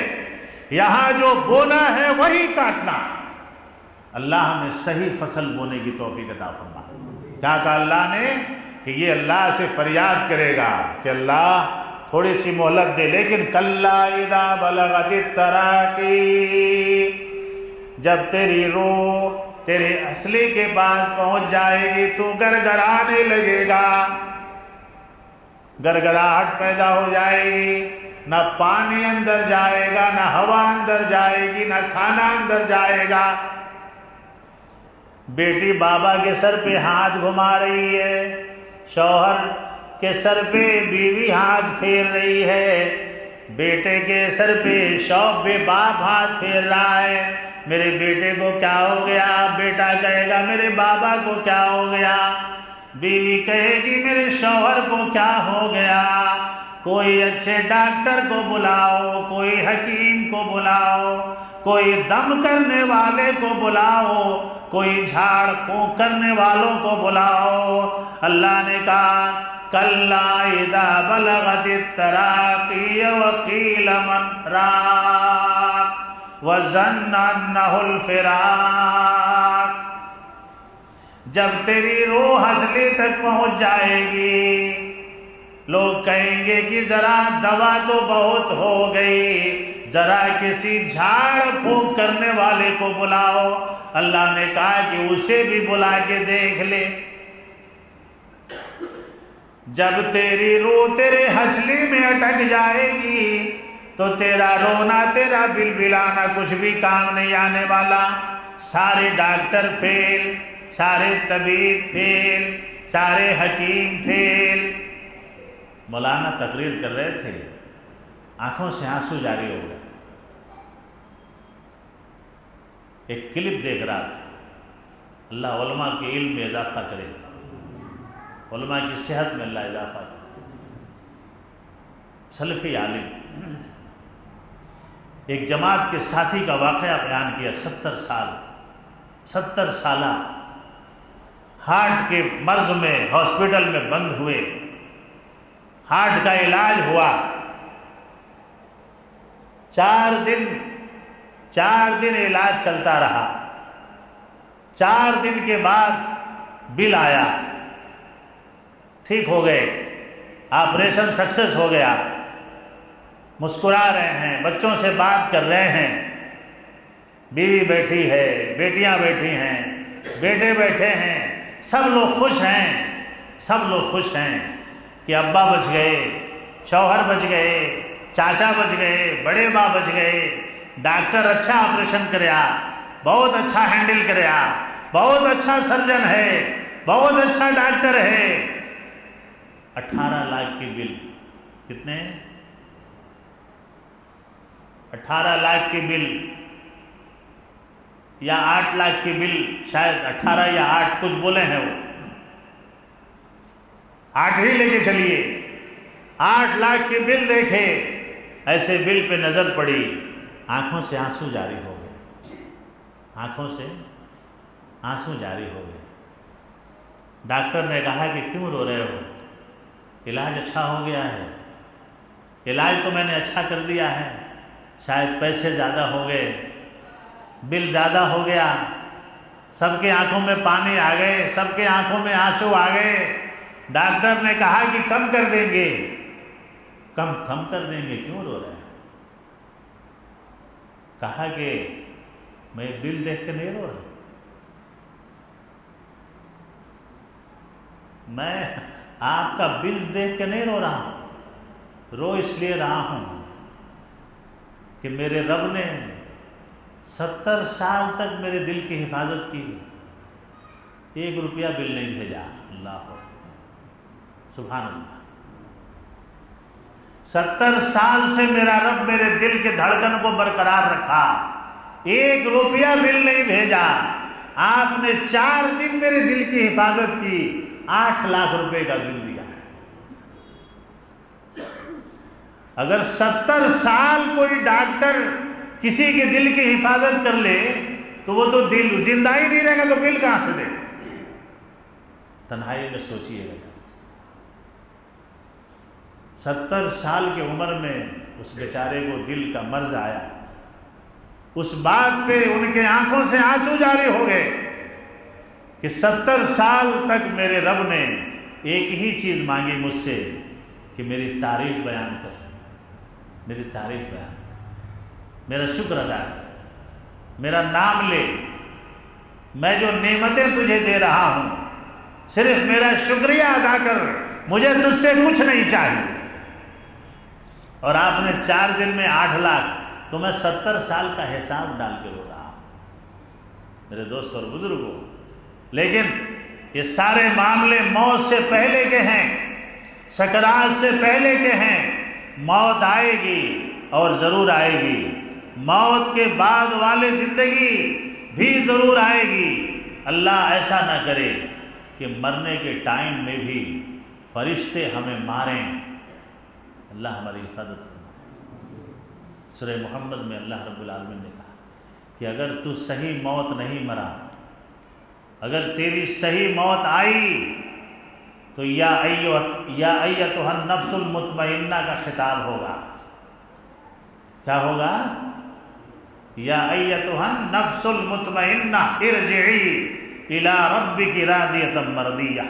یہاں جو بونا ہے وہی کاٹنا۔ اللہ ہمیں صحیح فصل بونے کی توفیق عطا فرمائے۔ کیا کہا اللہ نے کہ یہ اللہ سے فریاد کرے گا کہ اللہ تھوڑی سی مہلت دے، لیکن کلا اذا بلغت التراقی، جب تیری روح تیرے اصلی کے پاس پہنچ جائے گی تو گرگرانے لگے گا، گرگراہٹ پیدا ہو جائے گی، نہ پانی اندر جائے گا، نہ ہوا اندر جائے گی، نہ کھانا اندر جائے گا۔ بیٹی بابا کے سر پہ ہاتھ گھما رہی ہے، شوہر کے سر پہ بیوی ہاتھ پھیر رہی ہے، بیٹے کے سر پہ شوق پہ باپ ہاتھ پھیر رہا ہے، میرے بیٹے کو کیا ہو گیا؟ بیٹا کہے گا میرے بابا کو کیا ہو گیا؟ بیوی کہے گی میرے شوہر کو کیا ہو گیا؟ کوئی اچھے ڈاکٹر کو بلاؤ، کوئی حکیم کو بلاؤ، کوئی دم کرنے والے کو بلاؤ، کوئی جھاڑ پھونک کرنے والوں کو بلاؤ۔ اللہ نے کہا کلا اذا بلغت التراقی وقیل من راق وظن انہ الفراق۔ جب تیری روح ہنسلی تک پہنچ جائے گی، لوگ کہیں گے کہ ذرا دوا تو بہت ہو گئی، ذرا کسی جھاڑ پھونک کرنے والے کو بلاؤ۔ اللہ نے کہا کہ اسے بھی بلا کے دیکھ لے۔ جب تیری روح تیرے ہنسلی میں اٹک جائے گی تو تیرا رونا، تیرا بلبلانا کچھ بھی کام نہیں آنے والا۔ سارے ڈاکٹر فیل، سارے طبیب فیل، سارے حکیم فیل۔ مولانا تقریر کر رہے تھے، آنکھوں سے آنسو جاری ہو گئے۔ ایک کلپ دیکھ رہا تھا۔ اللہ علماء کے علم میں اضافہ کرے، علماء کی صحت میں اللہ اضافہ کرے۔ سلفی عالم ایک جماعت کے ساتھی کا واقعہ بیان کیا۔ 70 سالہ ہارٹ کے مرض میں ہاسپٹل میں بند ہوئے، ہارٹ کا علاج ہوا، 4 دن علاج چلتا رہا۔ 4 دن کے بعد بل آیا، ٹھیک ہو گئے، آپریشن سکسیس ہو گیا، مسکرا رہے ہیں، بچوں سے بات کر رہے ہیں، بیوی بیٹھی ہے، بیٹیاں بیٹھی ہیں، بیٹے بیٹھے ہیں، سب لوگ خوش ہیں کہ ابا بچ گئے، شوہر بچ گئے، چاچا بچ گئے، بڑے باپ بچ گئے، ڈاکٹر اچھا آپریشن کریا، بہت اچھا ہینڈل کریا، بہت اچھا سرجن ہے، بہت اچھا ڈاکٹر ہے۔ 18 لاکھ کی بل، کتنے؟ 18 لاکھ کی بل یا 8 لاکھ کی بل، شاید 18 یا 8 کچھ بولے ہیں، وہ 8 ہی لے کے چلیے۔ 8 لاکھ کی بل دیکھے، ایسے بل پہ نظر پڑی، آنکھوں سے آنسو جاری ہو گئے، آنکھوں سے آنسو جاری ہو گئے۔ ڈاکٹر نے کہا کہ کیوں رو رہے ہو؟ علاج اچھا ہو گیا ہے، علاج تو میں نے اچھا کر دیا ہے، شاید پیسے زیادہ ہو گئے، بل زیادہ ہو گیا، سب کے آنکھوں میں پانی آ گئے، سب کے آنکھوں میں آنسو آ گئے۔ ڈاکٹر نے کہا کہ کم کر دیں گے، کم کر دیں گے، کیوں رو رہے ہیں؟ کہا کہ میں بل دیکھ کے نہیں رو رہا، میں آپ کا بل دیکھ کے نہیں رو رہا ہوں، رو اس لیے رہا ہوں کہ میرے رب نے 70 سال تک میرے دل کی حفاظت کی، 1 روپیہ بل نہیں بھیجا۔ اللہ سبحان اللہ، 70 سال سے میرا رب میرے دل کے دھڑکن کو برقرار رکھا، 1 روپیہ بل نہیں بھیجا۔ آپ نے 4 دن میرے دل کی حفاظت کی، 8 لاکھ روپے کا بل دیا ہے۔ اگر 70 سال کوئی ڈاکٹر کسی کے دل کی حفاظت کر لے تو وہ تو دل زندہ ہی نہیں رہے گا، تو بل کہاں سے دے؟ تنہائی میں سوچیے گا، 70 سال کی عمر میں اس بیچارے کو دل کا مرض آیا، اس بات پہ ان کے آنکھوں سے آنسو جاری ہو گئے کہ 70 سال تک میرے رب نے ایک ہی چیز مانگی مجھ سے کہ میری تعریف بیان کر، میری تعریف بیان کر، میرا شکر ادا کر، میرا نام لے، میں جو نعمتیں تجھے دے رہا ہوں صرف میرا شکریہ ادا کر، مجھے تجھ سے کچھ نہیں چاہیے۔ اور آپ نے 4 دن میں 8 لاکھ، تو میں 70 سال کا حساب ڈال کے رو رہا ہوں میرے دوست اور بزرگوں۔ لیکن یہ سارے معاملے موت سے پہلے کے ہیں، سکرات سے پہلے کے ہیں، موت آئے گی اور ضرور آئے گی، موت کے بعد والی زندگی بھی ضرور آئے گی۔ اللہ ایسا نہ کرے کہ مرنے کے ٹائم میں بھی فرشتے ہمیں ماریں، اللہ ہماری حفاظت فرمائے۔ سورہ محمد میں اللہ رب العالمین نے کہا کہ اگر تو صحیح موت نہیں مرا، اگر تیری صحیح موت آئی تو یا ایتھا النفس المطمئنہ کا خطاب ہوگا۔ کیا ہوگا؟ یا ایتھا النفس المطمئنہ ارجعی الی ربک راضیۃ مرضیہ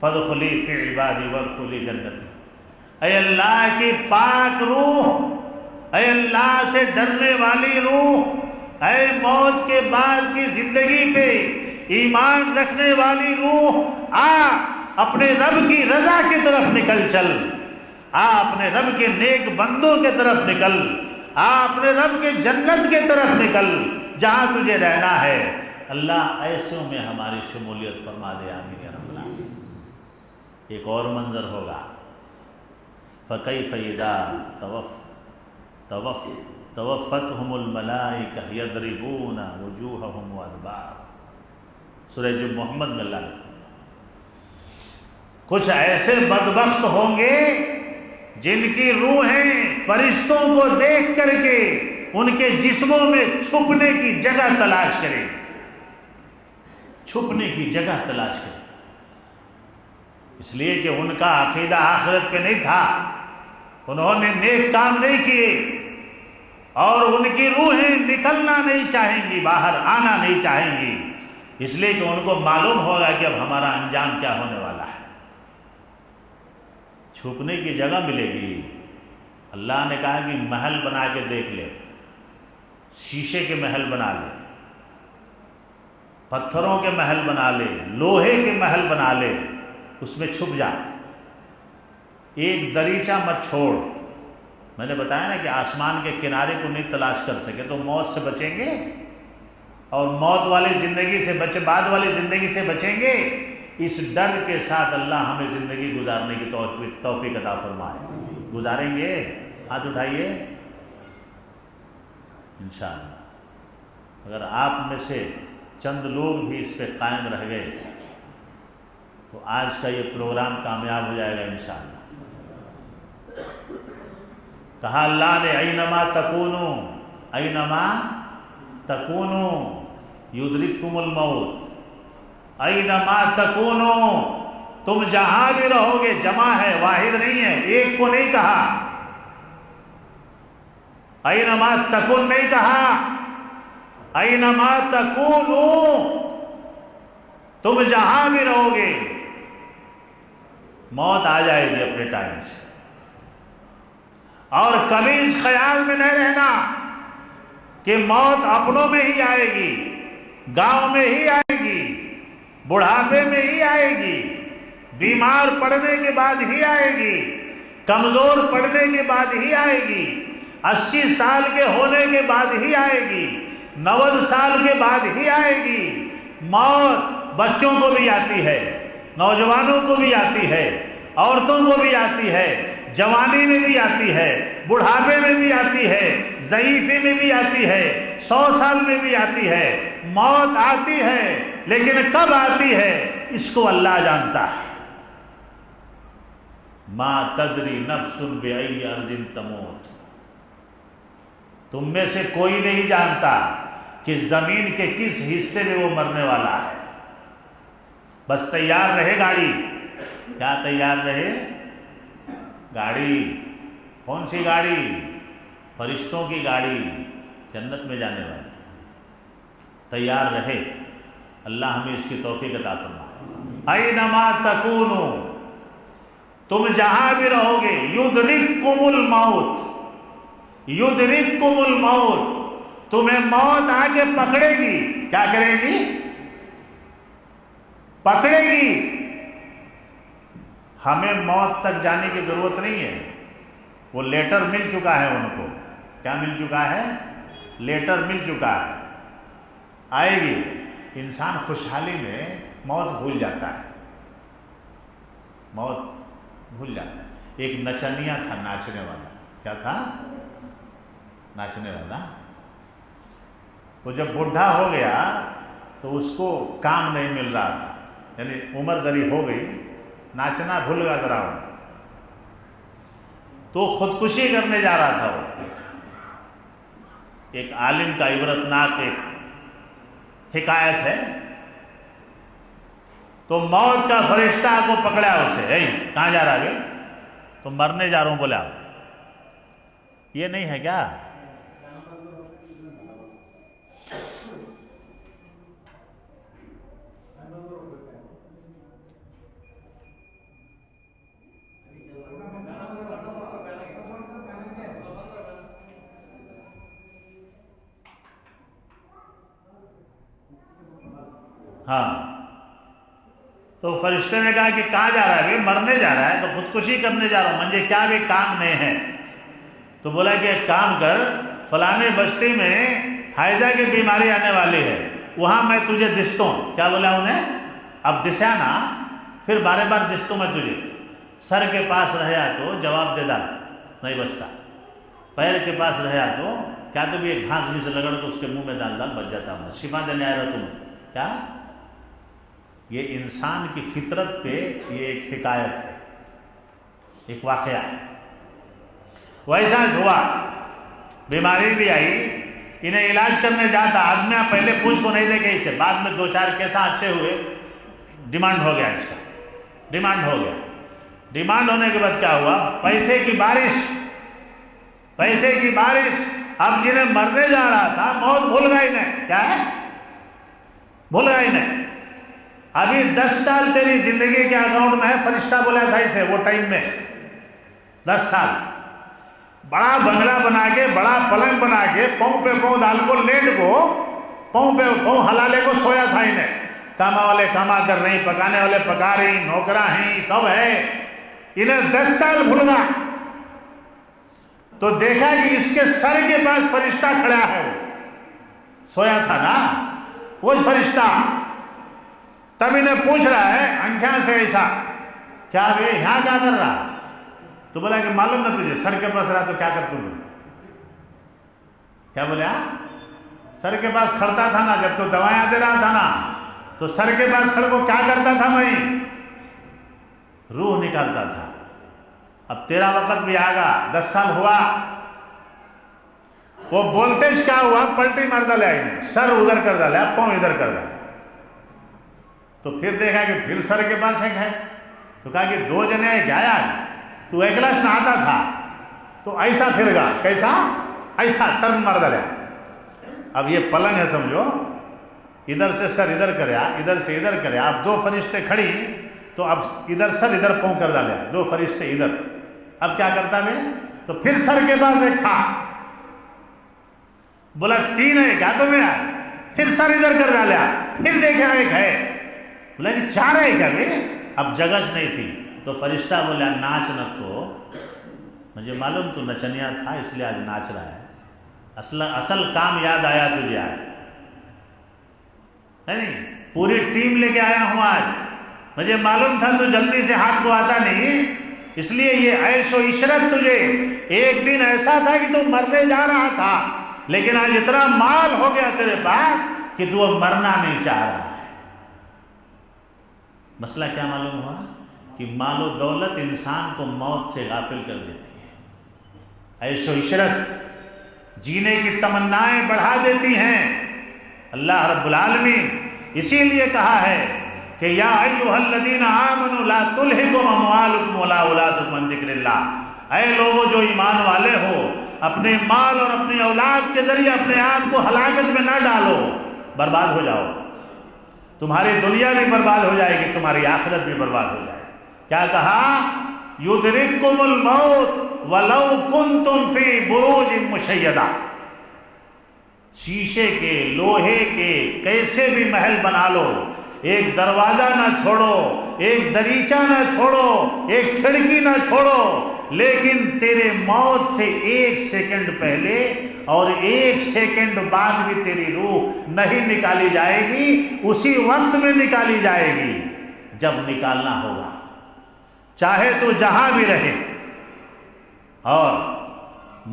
فادخلی فی عبادی وادخلی جنتی۔ اے اللہ کی پاک روح، اے اللہ سے ڈرنے والی روح، اے موت کے بعد کی زندگی پہ ایمان رکھنے والی روح، آ اپنے رب کی رضا کی طرف نکل چل، آ اپنے رب کے نیک بندوں کے طرف نکل، آ اپنے رب کے جنت کے طرف نکل جہاں تجھے رہنا ہے۔ اللہ ایسوں میں ہماری شمولیت فرما دے، آمین یا رب العالمین۔ ایک اور منظر ہوگا، فَكَيْفَ إِذَا توفتهم الملائکہ یضربون وجوہہم وادبارہم۔ سورہ محمد میں اللہ نے کچھ ایسے بدبخت ہوں گے جن کی روحیں فرشتوں کو دیکھ کر کے ان کے جسموں میں چھپنے کی جگہ تلاش کریں، چھپنے کی جگہ تلاش کریں، اس لیے کہ ان کا عقیدہ آخرت پہ نہیں تھا، انہوں نے نیک کام نہیں کیے، اور ان کی روحیں نکلنا نہیں چاہیں گی، باہر آنا نہیں چاہیں گی، اس لیے کہ ان کو معلوم ہوگا کہ اب ہمارا انجام کیا ہونے والا ہے۔ چھپنے کی جگہ ملے گی۔ اللہ نے کہا کہ محل بنا کے دیکھ لے، شیشے کے محل بنا لے، پتھروں کے محل بنا لے، لوہے کے محل بنا لے، اس میں چھپ جا، ایک دریچہ مت چھوڑ۔ میں نے بتایا نا کہ آسمان کے کنارے کو نہیں تلاش کر سکے تو موت سے بچیں گے، اور موت والی زندگی سے بعد والی زندگی سے بچیں گے۔ اس ڈر کے ساتھ اللہ ہمیں زندگی گزارنے کی توفیق عطا فرمائے۔ گزاریں گے؟ ہاتھ اٹھائیے انشاءاللہ۔ اگر آپ میں سے چند لوگ بھی اس پہ قائم رہ گئے تو آج کا یہ پروگرام کامیاب ہو جائے گا انشاءاللہ۔ کہا اللہ نے اینما تکونوا، اینما تکونوا یدرککم الموت، اینما تکونوا، تم جہاں بھی رہو گے، جمع ہے، واحد نہیں ہے، ایک کو نہیں کہا، اینما تکن نہیں کہا، اینما تکونوا، تم جہاں بھی رہو گے موت آ جائے گی اپنے ٹائم سے۔ اور کبھی اس خیال میں نہیں رہنا کہ موت اپنوں میں ہی آئے گی، گاؤں میں ہی آئے گی، بڑھاپے میں ہی آئے گی، بیمار پڑنے کے بعد ہی آئے گی، کمزور پڑنے کے بعد ہی آئے گی، 80 سال کے ہونے کے بعد ہی آئے گی، 90 سال کے بعد ہی آئے گی۔ موت بچوں کو بھی آتی ہے، نوجوانوں کو بھی آتی ہے، عورتوں کو بھی آتی ہے، جوانی میں بھی آتی ہے، بڑھاپے میں بھی آتی ہے، ضعیفی میں بھی آتی ہے، 100 سال میں بھی آتی ہے۔ موت آتی ہے، لیکن کب آتی ہے اس کو اللہ جانتا ہے۔ ما تدری نفس بأی ارض تموت، تم میں سے کوئی نہیں جانتا کہ زمین کے کس حصے میں وہ مرنے والا ہے۔ بس تیار رہے گاڑی۔ کیا تیار رہے؟ گاڑی۔ کون سی گاڑی؟ فرشتوں کی گاڑی، جنت میں جانے والی۔ تیار رہے، اللہ ہمیں اس کی توفیق عطا فرمائے۔ اینما تکونوا، تم جہاں بھی رہو گے، یدرککم الموت، یدرککم الموت، تمہیں موت آ کے پکڑے گی۔ کیا کرے گی؟ پکڑے گی۔ ہمیں موت تک جانے کی ضرورت نہیں ہے، وہ لیٹر مل چکا ہے ان کو۔ کیا مل چکا ہے؟ لیٹر مل چکا ہے، آئے گی۔ انسان خوشحالی میں موت بھول جاتا ہے، موت بھول جاتا ہے۔ ایک نچنیا تھا، ناچنے والا، کیا تھا؟ ناچنے والا۔ وہ جب بوڑھا ہو گیا تو اس کو کام نہیں مل رہا تھا، یعنی عمر ذری ہو گئی، ناچنا بھول گیا ذرا، تو خودکشی کرنے جا رہا تھا وہ۔ ایک عالم کا عبرتناک ایک حکایت ہے، تو موت کا فرشتہ کو پکڑا اسے، اے کہاں جا رہا ہے؟ تو مرنے جا رہا ہوں، بولا یہ نہیں ہے کیا؟ ہاں، تو فرشتے نے کہا کہ کہاں جا رہا ہے؟ مرنے جا رہا ہے، تو خودکشی کرنے جا رہا ہوں، مجھے کیا بھی کام نہیں ہے۔ تو بولا کہ ایک کام کر، فلانے بستی میں حیضہ کی بیماری آنے والی ہے، وہاں میں تجھے دستوں۔ کیا بولا انہیں؟ اب دسیا نا، پھر بارے بار دستوں میں تجھے، سر کے پاس رہیا تو جواب دے دا، نہیں بچتا، پیر کے پاس رہیا تو کیا تو بھی ایک گھاس بھی سے رگڑ کو اس کے منہ میں ڈال ڈال بچ جاتا ہوں، شفا دینے آئے رہا تمہیں۔ کیا؟ یہ انسان کی فطرت پہ یہ ایک حکایت ہے، ایک واقعہ۔ ویسا ہوا، بیماری بھی آئی، انہیں علاج کرنے جاتا، آدمی پہلے پوچھ کو نہیں دے گئے اسے، بعد میں 2-4 کیسا اچھے ہوئے، ڈیمانڈ ہو گیا اس کا، ڈیمانڈ ہو گیا۔ ڈیمانڈ ہونے کے بعد کیا ہوا؟ پیسے کی بارش، پیسے کی بارش۔ اب جنہیں مرنے جا رہا تھا، موت بھول گئی نہیں، کیا ہے؟ بھول گئی نہیں۔ ابھی 10 سال تیری زندگی کے اکاؤنٹ میں ہے، فرشتہ بولا تھا اسے وہ ٹائم میں، 10 سال، بڑا بنگلہ بنا کے، بڑا پلنگ بنا کے، پاؤں پہ پاؤں ڈال کو، لیٹ کو، پاؤں پہ پاؤں ہلالے کو سویا تھا انہیں۔ کاما والے کاما کر رہی، پکانے والے پکا رہی، نوکراں ہیں، سب ہے، انہیں 10 سال بھول گا۔ تو دیکھا کہ اس کے سر کے پاس فرشتہ کھڑا ہے، وہ سویا تھا نا وہ فرشتہ، تب انہیں پوچھ رہا ہے انکھیاں سے ایسا، کیا بے یہاں کیا کر رہا؟ تو بولا کہ معلوم نہ تجھے، سر کے پاس رہا تو کیا کرتا ہوں؟ کیا بولے؟ سر کے پاس کھڑتا تھا نا، جب تو دوائیاں دے رہا تھا نا، تو سر کے پاس کھڑ کو کیا کرتا تھا؟ میں روح نکالتا تھا۔ اب تیرا وقت بھی آگا، 10 سال ہوا۔ وہ بولتے کیا ہوا؟ پلٹی مار ڈالے آئے، سر ادھر کر ڈالے، پاؤں ادھر کر ڈالے۔ تو پھر دیکھا کہ پھر سر کے پاس ایک ہے، تو کہا کہ 2 جنے گیا، تو اکلا سے آتا تھا تو ایسا پھر گا، کیسا؟ ایسا ٹرن مار ڈالے۔ اب یہ پلنگ ہے سمجھو، ادھر سے سر ادھر کریا، ادھر سے ادھر کریا، اب 2 فرشتے کھڑی، تو اب ادھر سر ادھر پاؤں کر ڈالے، 2 فرشتے ادھر۔ اب کیا کرتا میں؟ تو پھر سر کے پاس ایک تھا، بولا 3 ہے کیا تمہیں؟ پھر سر ادھر کر ڈالیا، پھر دیکھا ایک ہے، بولا کہ 4 ہے کیا؟ اب جگہ نہیں تھی، تو فرشتہ بولا ناچ نہ کو، مجھے معلوم تو نچنیا تھا اس لیے آج ناچ رہا ہے، اصل کام یاد آیا تجھے آج، ہے نہیں؟ پوری ٹیم لے کے آیا ہوں آج، مجھے معلوم تھا تو جلدی سے ہاتھ کو آتا نہیں، اس لیے یہ عیش و عشرت تجھے، ایک دن ایسا تھا کہ تو مرنے جا رہا تھا، لیکن آج اتنا مال ہو گیا تیرے پاس کہ تو اب مرنا نہیں چاہ رہا ہے۔ مسئلہ کیا معلوم ہوا؟ کہ مال و دولت انسان کو موت سے غافل کر دیتی ہے، عیش و عشرت جینے کی تمنائیں بڑھا دیتی ہیں۔ اللہ رب العالمین اسی لیے کہا ہے کہ یا ایھا الذین آمنوا لا تلھکم اموالکم ولا اولادکم عن ذکر اللہ، اے لوگوں جو ایمان والے ہو، اپنے مال اور اپنی اولاد کے ذریعے اپنے آپ کو ہلاکت میں نہ ڈالو، برباد ہو جاؤ، تمہاری دنیا بھی برباد ہو جائے گی، تمہاری آخرت بھی برباد ہو جائے گی۔ کیا کہا؟ یدرککم الموت ولو کنتم فی بروج مشیدہ، شیشے کے، لوہے کے کیسے بھی محل بنا لو، ایک دروازہ نہ چھوڑو، ایک دریچہ نہ چھوڑو، ایک کھڑکی نہ چھوڑو، لیکن تیرے موت سے 1 سیکنڈ پہلے اور 1 سیکنڈ بعد بھی تیری روح نہیں نکالی جائے گی، اسی وقت میں نکالی جائے گی جب نکالنا ہوگا۔ چاہے تو جہاں بھی رہے، اور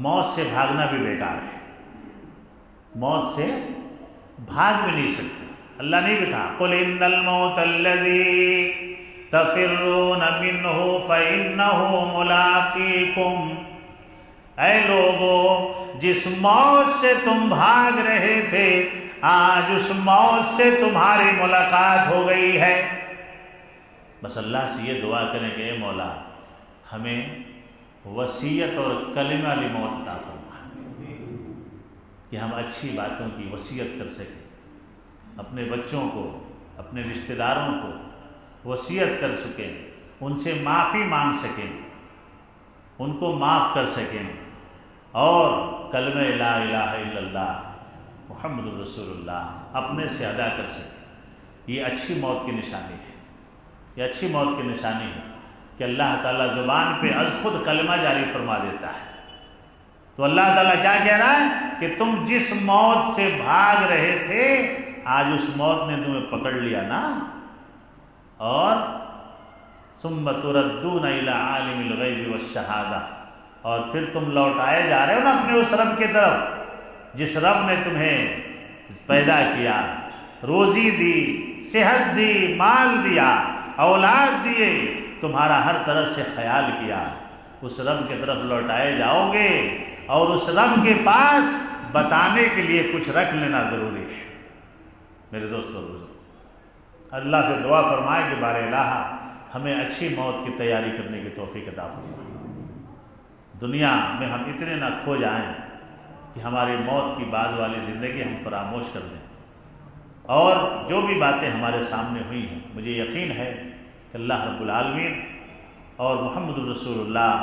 موت سے بھاگنا بھی بیکار ہے، موت سے بھاگ بھی نہیں سکتے۔ اللہ نے بھی کہا قُلْ إِنَّ الْمَوْتَ الَّذِي تَفِرُّونَ مِنْهُ فَإِنَّهُ مُلَاقِيكُمْ، اے لوگو جس موت سے تم بھاگ رہے تھے آج اس موت سے تمہاری ملاقات ہو گئی ہے۔ بس اللہ سے یہ دعا کریں کہ اے مولا ہمیں وصیت اور کلمہ والی موت عطا فرما، کہ ہم اچھی باتوں کی وصیت کر سکیں، اپنے بچوں کو، اپنے رشتہ داروں کو وصیت کر سکیں، ان سے معافی مانگ سکیں، ان کو معاف کر سکیں، اور کلمہ لا الہ الا اللہ محمد الرسول اللہ اپنے سے ادا کر سکیں۔ یہ اچھی موت کی نشانی ہے، یہ اچھی موت کی نشانی ہے کہ اللہ تعالیٰ زبان پہ از خود کلمہ جاری فرما دیتا ہے۔ تو اللہ تعالیٰ کیا کہہ رہا ہے کہ تم جس موت سے بھاگ رہے تھے آج اس موت نے تمہیں پکڑ لیا نا، اور ثم تردون الی عالم الغیب والشہادہ، اور پھر تم لوٹائے جا رہے ہو نا اپنے اس رب کی طرف جس رب نے تمہیں پیدا کیا، روزی دی، صحت دی، مال دیا، اولاد دیے، تمہارا ہر طرف سے خیال کیا، اس رب کی طرف لوٹائے جاؤ گے، اور اس رب کے پاس بتانے کے لیے کچھ رکھ لینا ضروری ہے۔ میرے دوستو، اللہ سے دعا فرمائے کہ بار الہ ہمیں اچھی موت کی تیاری کرنے کی توفیق عطا فرمائے، دنیا میں ہم اتنے نہ کھو جائیں کہ ہماری موت کی بعد والی زندگی ہم فراموش کر دیں، اور جو بھی باتیں ہمارے سامنے ہوئی ہیں مجھے یقین ہے کہ اللہ رب العالمین اور محمد الرسول اللہ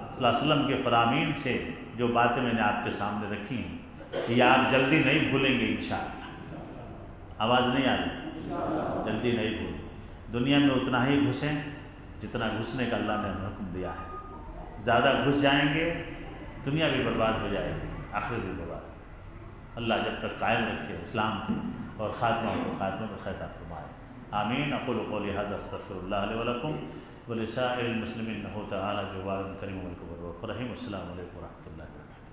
صلی اللہ علیہ وسلم کے فرامین سے جو باتیں میں نے آپ کے سامنے رکھی ہیں یہ آپ جلدی نہیں بھولیں گے انشاءاللہ۔ آواز نہیں آ رہی؟ جلدی نہیں بھولیں، دنیا میں اتنا ہی گھسیں جتنا گھسنے کا اللہ نے ہمیں حکم دیا ہے، زیادہ گھس جائیں گے دنیا بھی برباد ہو جائے گی، آخرت بھی برباد۔ اللہ جب تک قائم رکھے اسلام کو اور خاتمہ کو خاتمہ میں خیر عطا فرمائے، آمین۔ اقول قولی ھذا استغفر اللہ لی ولکم ولسائر المسلمین انہ تعالی جواد کریم ملک الرحیم۔ السلام علیکم ورحمۃ اللہ وبرکاتہ۔